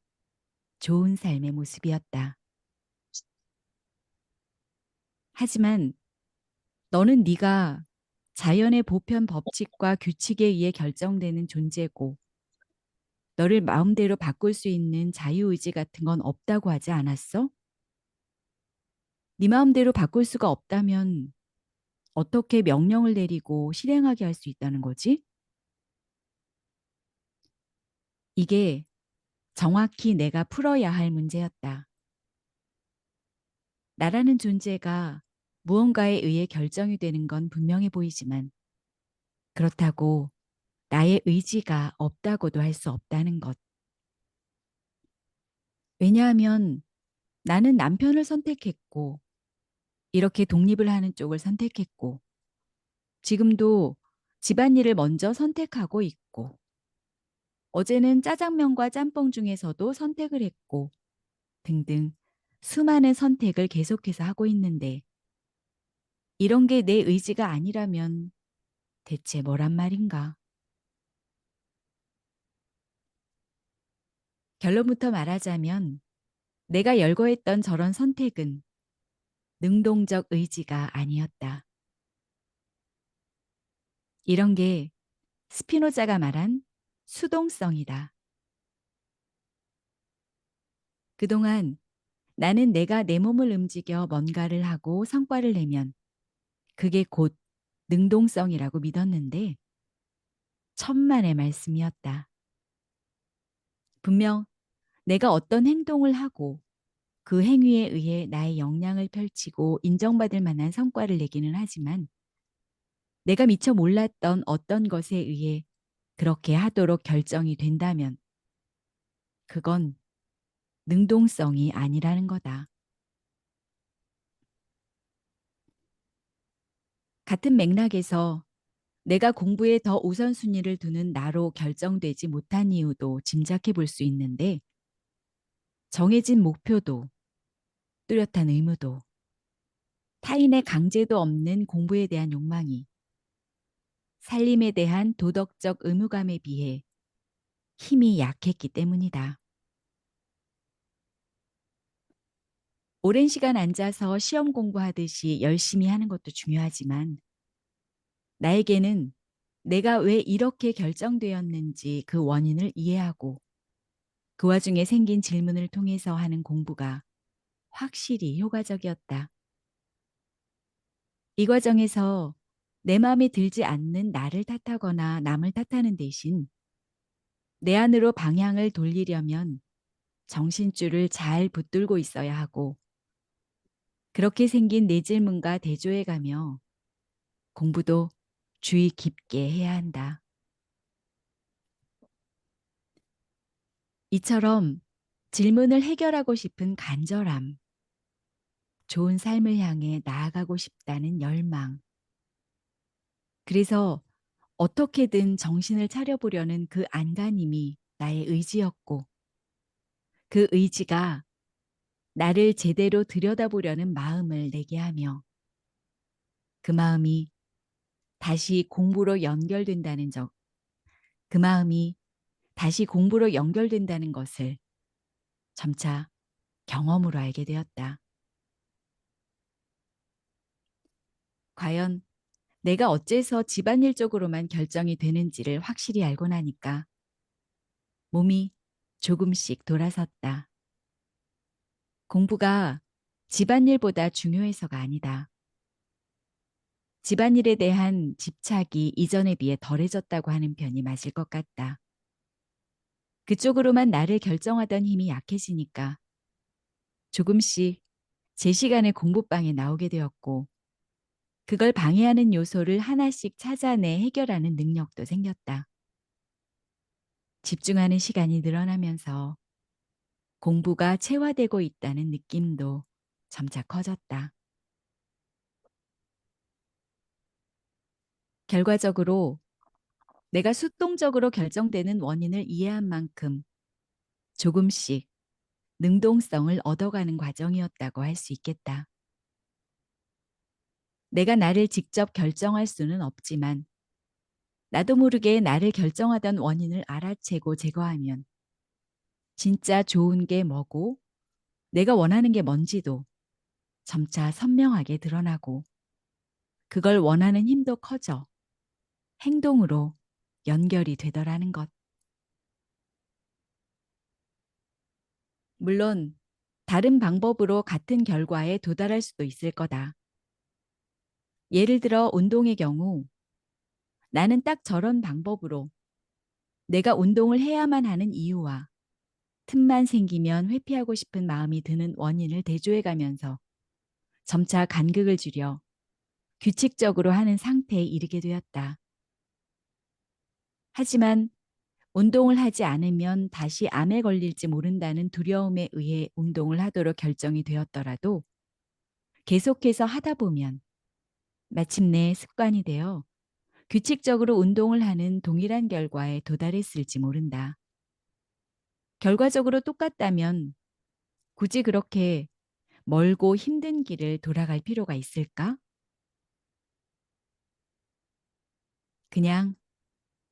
좋은 삶의 모습이었다. 하지만 너는 네가 자연의 보편 법칙과 규칙에 의해 결정되는 존재고 너를 마음대로 바꿀 수 있는 자유의지 같은 건 없다고 하지 않았어? 네 마음대로 바꿀 수가 없다면 어떻게 명령을 내리고 실행하게 할 수 있다는 거지? 이게 정확히 내가 풀어야 할 문제였다. 나라는 존재가 무언가에 의해 결정이 되는 건 분명해 보이지만 그렇다고 나의 의지가 없다고도 할 수 없다는 것. 왜냐하면 나는 남편을 선택했고 이렇게 독립을 하는 쪽을 선택했고 지금도 집안일을 먼저 선택하고 있고 어제는 짜장면과 짬뽕 중에서도 선택을 했고 등등 수많은 선택을 계속해서 하고 있는데 이런 게 내 의지가 아니라면 대체 뭐란 말인가? 결론부터 말하자면 내가 열거했던 저런 선택은 능동적 의지가 아니었다. 이런 게 스피노자가 말한 수동성이다. 그동안 나는 내가 내 몸을 움직여 뭔가를 하고 성과를 내면 그게 곧 능동성이라고 믿었는데 천만의 말씀이었다. 분명 내가 어떤 행동을 하고 그 행위에 의해 나의 역량을 펼치고 인정받을 만한 성과를 내기는 하지만 내가 미처 몰랐던 어떤 것에 의해 그렇게 하도록 결정이 된다면 그건 능동성이 아니라는 거다. 같은 맥락에서 내가 공부에 더 우선순위를 두는 나로 결정되지 못한 이유도 짐작해 볼 수 있는데 정해진 목표도 뚜렷한 의무도 타인의 강제도 없는 공부에 대한 욕망이 살림에 대한 도덕적 의무감에 비해 힘이 약했기 때문이다. 오랜 시간 앉아서 시험 공부하듯이 열심히 하는 것도 중요하지만 나에게는 내가 왜 이렇게 결정되었는지 그 원인을 이해하고 그 와중에 생긴 질문을 통해서 하는 공부가 확실히 효과적이었다. 이 과정에서 내 마음에 들지 않는 나를 탓하거나 남을 탓하는 대신 내 안으로 방향을 돌리려면 정신줄을 잘 붙들고 있어야 하고 그렇게 생긴 내 질문과 대조해가며 공부도 주의 깊게 해야 한다. 이처럼 질문을 해결하고 싶은 간절함, 좋은 삶을 향해 나아가고 싶다는 열망. 그래서 어떻게든 정신을 차려보려는 그 안간힘이 나의 의지였고, 그 의지가 나를 제대로 들여다보려는 마음을 내게 하며, 그 마음이 다시 공부로 연결된다는 그 마음이 다시 공부로 연결된다는 것을 점차 경험으로 알게 되었다. 과연 내가 어째서 집안일 쪽으로만 결정이 되는지를 확실히 알고 나니까 몸이 조금씩 돌아섰다. 공부가 집안일보다 중요해서가 아니다. 집안일에 대한 집착이 이전에 비해 덜해졌다고 하는 편이 맞을 것 같다. 그쪽으로만 나를 결정하던 힘이 약해지니까 조금씩 제 시간에 공부방에 나오게 되었고, 그걸 방해하는 요소를 하나씩 찾아내 해결하는 능력도 생겼다. 집중하는 시간이 늘어나면서 공부가 체화되고 있다는 느낌도 점차 커졌다. 결과적으로 내가 수동적으로 결정되는 원인을 이해한 만큼 조금씩 능동성을 얻어가는 과정이었다고 할 수 있겠다. 내가 나를 직접 결정할 수는 없지만 나도 모르게 나를 결정하던 원인을 알아채고 제거하면 진짜 좋은 게 뭐고 내가 원하는 게 뭔지도 점차 선명하게 드러나고, 그걸 원하는 힘도 커져 행동으로 연결이 되더라는 것. 물론 다른 방법으로 같은 결과에 도달할 수도 있을 거다. 예를 들어 운동의 경우 나는 딱 저런 방법으로 내가 운동을 해야만 하는 이유와 틈만 생기면 회피하고 싶은 마음이 드는 원인을 대조해가면서 점차 간극을 줄여 규칙적으로 하는 상태에 이르게 되었다. 하지만 운동을 하지 않으면 다시 암에 걸릴지 모른다는 두려움에 의해 운동을 하도록 결정이 되었더라도 계속해서 하다 보면 마침내 습관이 되어 규칙적으로 운동을 하는 동일한 결과에 도달했을지 모른다. 결과적으로 똑같다면 굳이 그렇게 멀고 힘든 길을 돌아갈 필요가 있을까? 그냥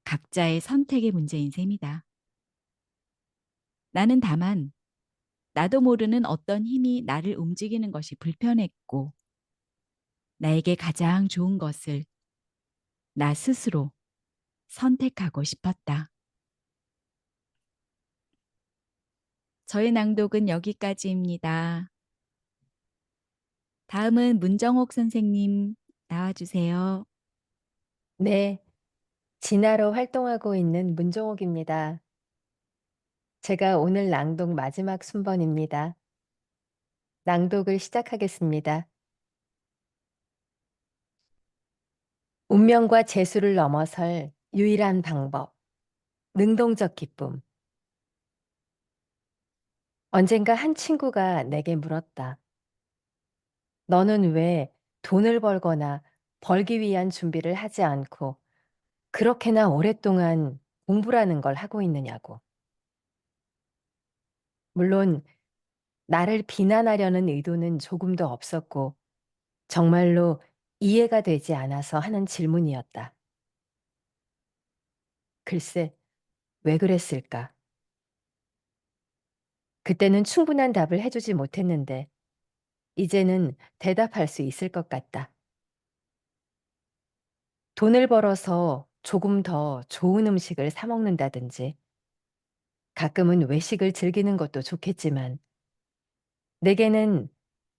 각자의 선택의 문제인 셈이다. 나는 다만 나도 모르는 어떤 힘이 나를 움직이는 것이 불편했고, 나에게 가장 좋은 것을 나 스스로 선택하고 싶었다. 저의 낭독은 여기까지입니다. 다음은 문정옥 선생님 나와주세요. 네, 진화로 활동하고 있는 문종옥입니다. 제가 오늘 낭독 마지막 순번입니다. 낭독을 시작하겠습니다. 운명과 재수를 넘어설 유일한 방법, 능동적 기쁨. 언젠가 한 친구가 내게 물었다. 너는 왜 돈을 벌거나 벌기 위한 준비를 하지 않고 그렇게나 오랫동안 공부라는 걸 하고 있느냐고. 물론 나를 비난하려는 의도는 조금도 없었고 정말로 이해가 되지 않아서 하는 질문이었다. 글쎄, 왜 그랬을까? 그때는 충분한 답을 해주지 못했는데 이제는 대답할 수 있을 것 같다. 돈을 벌어서 조금 더 좋은 음식을 사 먹는다든지 가끔은 외식을 즐기는 것도 좋겠지만 내게는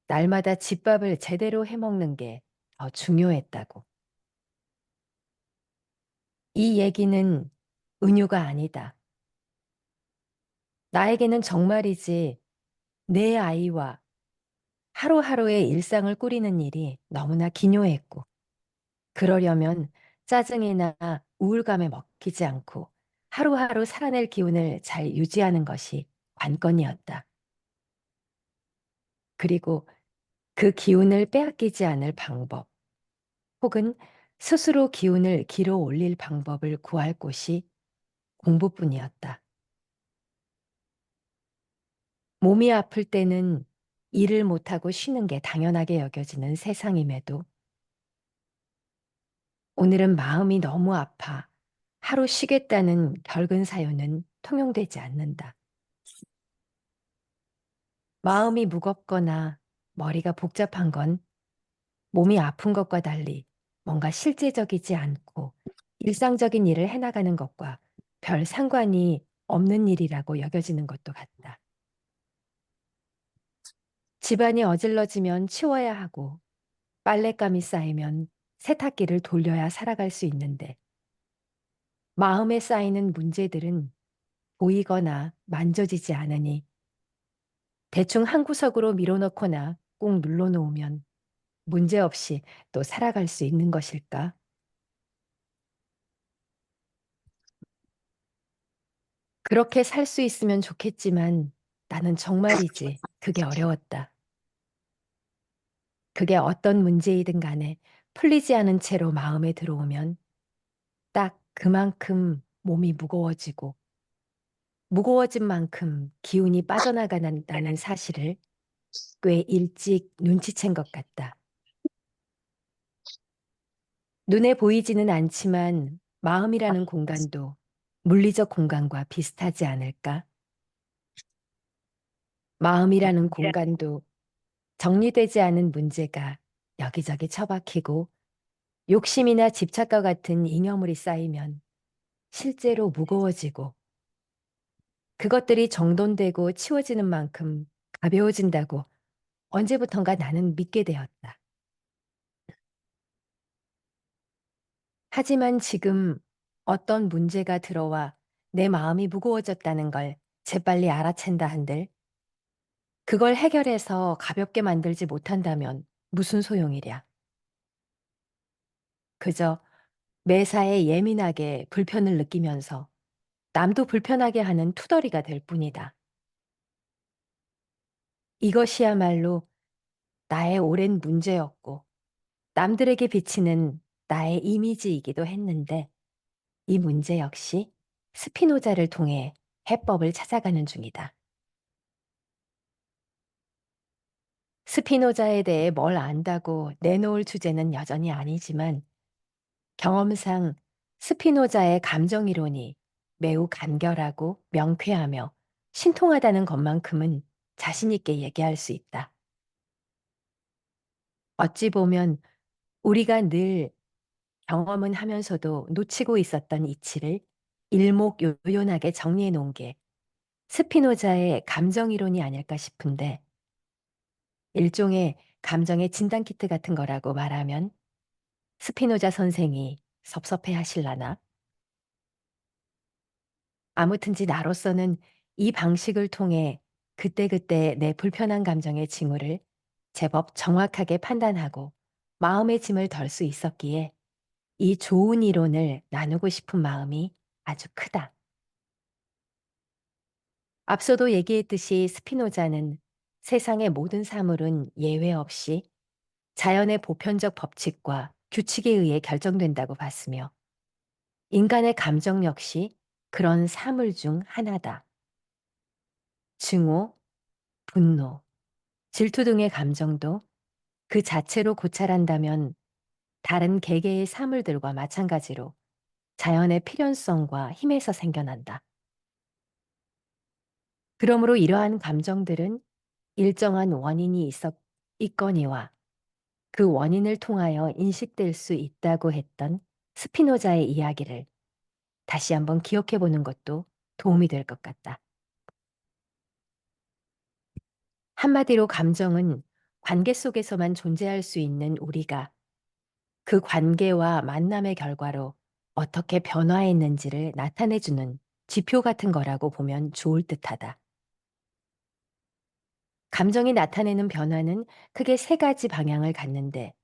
날마다 집밥을 제대로 해 먹는 게 더 중요했다고. 이 얘기는 은유가 아니다. 나에게는 정말이지 내 아이와 하루하루의 일상을 꾸리는 일이 너무나 기묘했고, 그러려면 짜증이나 우울감에 먹히지 않고 하루하루 살아낼 기운을 잘 유지하는 것이 관건이었다. 그리고 그 기운을 빼앗기지 않을 방법, 혹은 스스로 기운을 길어 올릴 방법을 구할 곳이 공부뿐이었다. 몸이 아플 때는 일을 못하고 쉬는 게 당연하게 여겨지는 세상임에도 오늘은 마음이 너무 아파 하루 쉬겠다는 결근 사유는 통용되지 않는다. 마음이 무겁거나 머리가 복잡한 건 몸이 아픈 것과 달리 뭔가 실제적이지 않고 일상적인 일을 해나가는 것과 별 상관이 없는 일이라고 여겨지는 것도 같다. 집안이 어질러지면 치워야 하고 빨랫감이 쌓이면 세탁기를 돌려야 살아갈 수 있는데 마음에 쌓이는 문제들은 보이거나 만져지지 않으니 대충 한 구석으로 밀어넣거나 꾹 눌러놓으면 문제없이 또 살아갈 수 있는 것일까? 그렇게 살 수 있으면 좋겠지만 나는 정말이지 그게 어려웠다. 그게 어떤 문제이든 간에 풀리지 않은 채로 마음에 들어오면 딱 그만큼 몸이 무거워지고 무거워진 만큼 기운이 빠져나간다는 사실을 꽤 일찍 눈치챈 것 같다. 눈에 보이지는 않지만 마음이라는 공간도 물리적 공간과 비슷하지 않을까? 마음이라는 공간도 정리되지 않은 문제가 여기저기 처박히고 욕심이나 집착과 같은 잉여물이 쌓이면 실제로 무거워지고 그것들이 정돈되고 치워지는 만큼 가벼워진다고 언제부턴가 나는 믿게 되었다. 하지만 지금 어떤 문제가 들어와 내 마음이 무거워졌다는 걸 재빨리 알아챈다 한들 그걸 해결해서 가볍게 만들지 못한다면 무슨 소용이랴. 그저 매사에 예민하게 불편을 느끼면서 남도 불편하게 하는 투덜이가 될 뿐이다. 이것이야말로 나의 오랜 문제였고 남들에게 비치는 나의 이미지이기도 했는데 이 문제 역시 스피노자를 통해 해법을 찾아가는 중이다. 스피노자에 대해 뭘 안다고 내놓을 주제는 여전히 아니지만 경험상 스피노자의 감정이론이 매우 간결하고 명쾌하며 신통하다는 것만큼은 자신 있게 얘기할 수 있다. 어찌 보면 우리가 늘 경험은 하면서도 놓치고 있었던 이치를 일목요연하게 정리해 놓은 게 스피노자의 감정이론이 아닐까 싶은데 일종의 감정의 진단키트 같은 거라고 말하면 스피노자 선생이 섭섭해 하실라나? 아무튼지 나로서는 이 방식을 통해 그때그때 내 불편한 감정의 징후를 제법 정확하게 판단하고 마음의 짐을 덜 수 있었기에 이 좋은 이론을 나누고 싶은 마음이 아주 크다. 앞서도 얘기했듯이 스피노자는 세상의 모든 사물은 예외 없이 자연의 보편적 법칙과 규칙에 의해 결정된다고 봤으며 인간의 감정 역시 그런 사물 중 하나다. 증오, 분노, 질투 등의 감정도 그 자체로 고찰한다면 다른 개개의 사물들과 마찬가지로 자연의 필연성과 힘에서 생겨난다. 그러므로 이러한 감정들은 일정한 원인이 있거니와 그 원인을 통하여 인식될 수 있다고 했던 스피노자의 이야기를 다시 한번 기억해 보는 것도 도움이 될 것 같다. 한마디로 감정은 관계 속에서만 존재할 수 있는 우리가 그 관계와 만남의 결과로 어떻게 변화했는지를 나타내주는 지표 같은 거라고 보면 좋을 듯하다. 감정이 나타내는 변화는 크게 세 가지 방향을 갖는데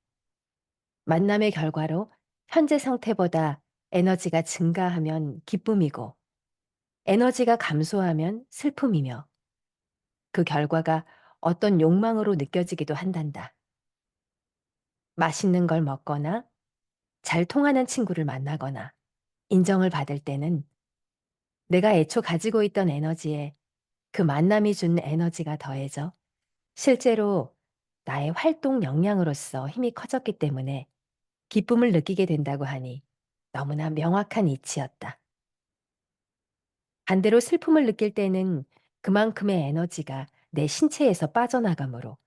만남의 결과로 현재 상태보다 에너지가 증가하면 기쁨이고 에너지가 감소하면 슬픔이며 그 결과가 어떤 욕망으로 느껴지기도 한단다. 맛있는 걸 먹거나 잘 통하는 친구를 만나거나 인정을 받을 때는 내가 애초 가지고 있던 에너지에 그 만남이 준 에너지가 더해져 실제로 나의 활동 역량으로서 힘이 커졌기 때문에 기쁨을 느끼게 된다고 하니 너무나 명확한 이치였다. 반대로 슬픔을 느낄 때는 그만큼의 에너지가 내 신체에서 빠져나가므로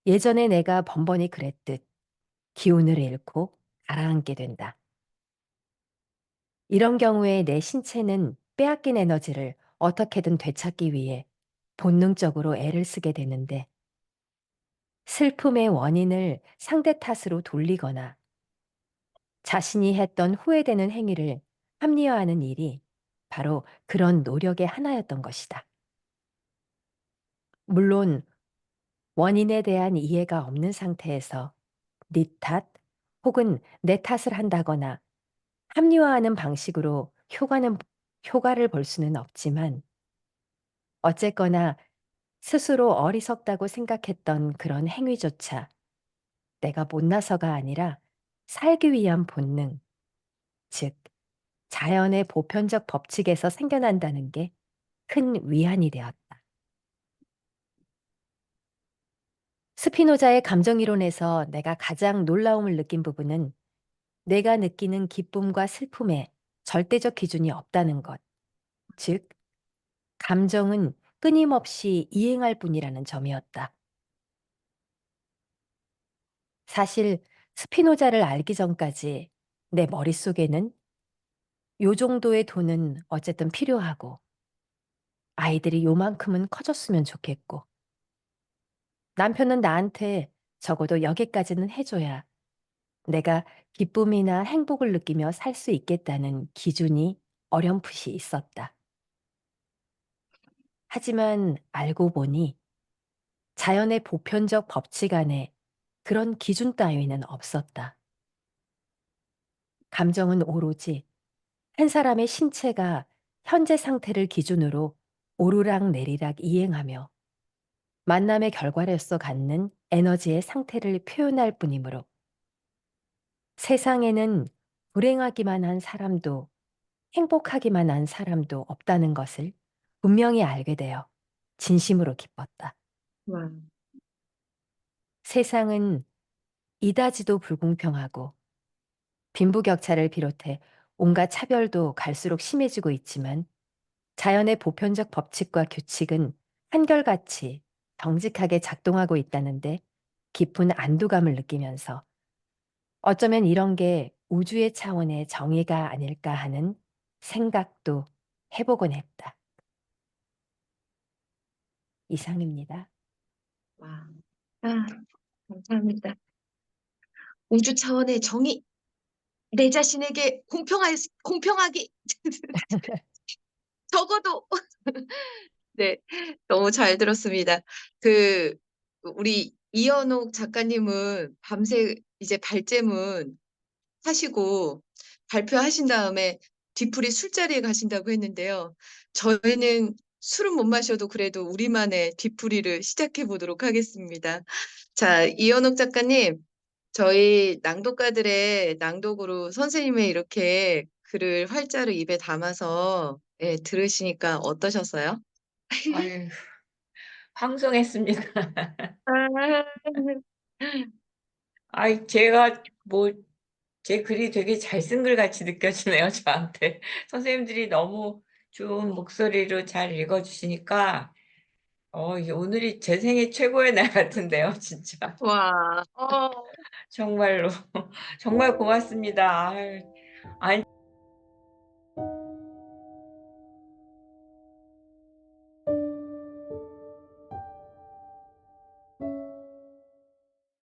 예전에 내가 번번이 그랬듯 기운을 잃고 가라앉게 된다. 이런 경우에 내 신체는 빼앗긴 에너지를 어떻게든 되찾기 위해 본능적으로 애를 쓰게 되는데 슬픔의 원인을 상대 탓으로 돌리거나 자신이 했던 후회되는 행위를 합리화하는 일이 바로 그런 노력의 하나였던 것이다. 물론 원인에 대한 이해가 없는 상태에서 네 탓 혹은 내 탓을 한다거나 합리화하는 방식으로 효과를 볼 수는 없지만 어쨌거나 스스로 어리석다고 생각했던 그런 행위조차 내가 못나서가 아니라 살기 위한 본능, 즉 자연의 보편적 법칙에서 생겨난다는 게 큰 위안이 되었다. 스피노자의 감정이론에서 내가 가장 놀라움을 느낀 부분은 내가 느끼는 기쁨과 슬픔에 절대적 기준이 없다는 것, 즉 감정은 끊임없이 이행할 뿐이라는 점이었다. 사실 스피노자를 알기 전까지 내 머릿속에는 요 정도의 돈은 어쨌든 필요하고 아이들이 요만큼은 커졌으면 좋겠고 남편은 나한테 적어도 여기까지는 해줘야 내가 기쁨이나 행복을 느끼며 살 수 있겠다는 기준이 어렴풋이 있었다. 하지만 알고 보니 자연의 보편적 법칙 안에 그런 기준 따위는 없었다. 감정은 오로지 한 사람의 신체가 현재 상태를 기준으로 오르락 내리락 이행하며 만남의 결과로서 갖는 에너지의 상태를 표현할 뿐이므로 세상에는 불행하기만 한 사람도 행복하기만 한 사람도 없다는 것을 분명히 알게 되어 진심으로 기뻤다. 와, 세상은 이다지도 불공평하고 빈부격차를 비롯해 온갖 차별도 갈수록 심해지고 있지만 자연의 보편적 법칙과 규칙은 한결같이 정직하게 작동하고 있다는데 깊은 안도감을 느끼면서 어쩌면 이런 게 우주의 차원의 정의가 아닐까 하는 생각도 해보곤 했다. 이상입니다. 와. 아, 감사합니다. 우주 차원의 정의, 내 자신에게 공평하기, 적어도. 네, 너무 잘 들었습니다. 우리 이현옥 작가님은 밤새 이제 발제문 하시고 발표하신 다음에 뒤풀이 술자리에 가신다고 했는데요. 저희는 술은 못 마셔도 그래도 우리만의 뒤풀이를 시작해 보도록 하겠습니다. 자, 이현옥 작가님, 저희 낭독가들의 낭독으로 선생님의 이렇게 글을 활자로 입에 담아서 예, 들으시니까 어떠셨어요? 아유, 황송했습니다. 아이, 제가 제 글이 되게 잘 쓴 글 같이 느껴지네요, 저한테. 선생님들이 너무 좋은 목소리로 잘 읽어주시니까, 오늘이 제 생애 최고의 날 같은데요, 진짜. 와, 정말로. 정말 고맙습니다. 아유, 아니,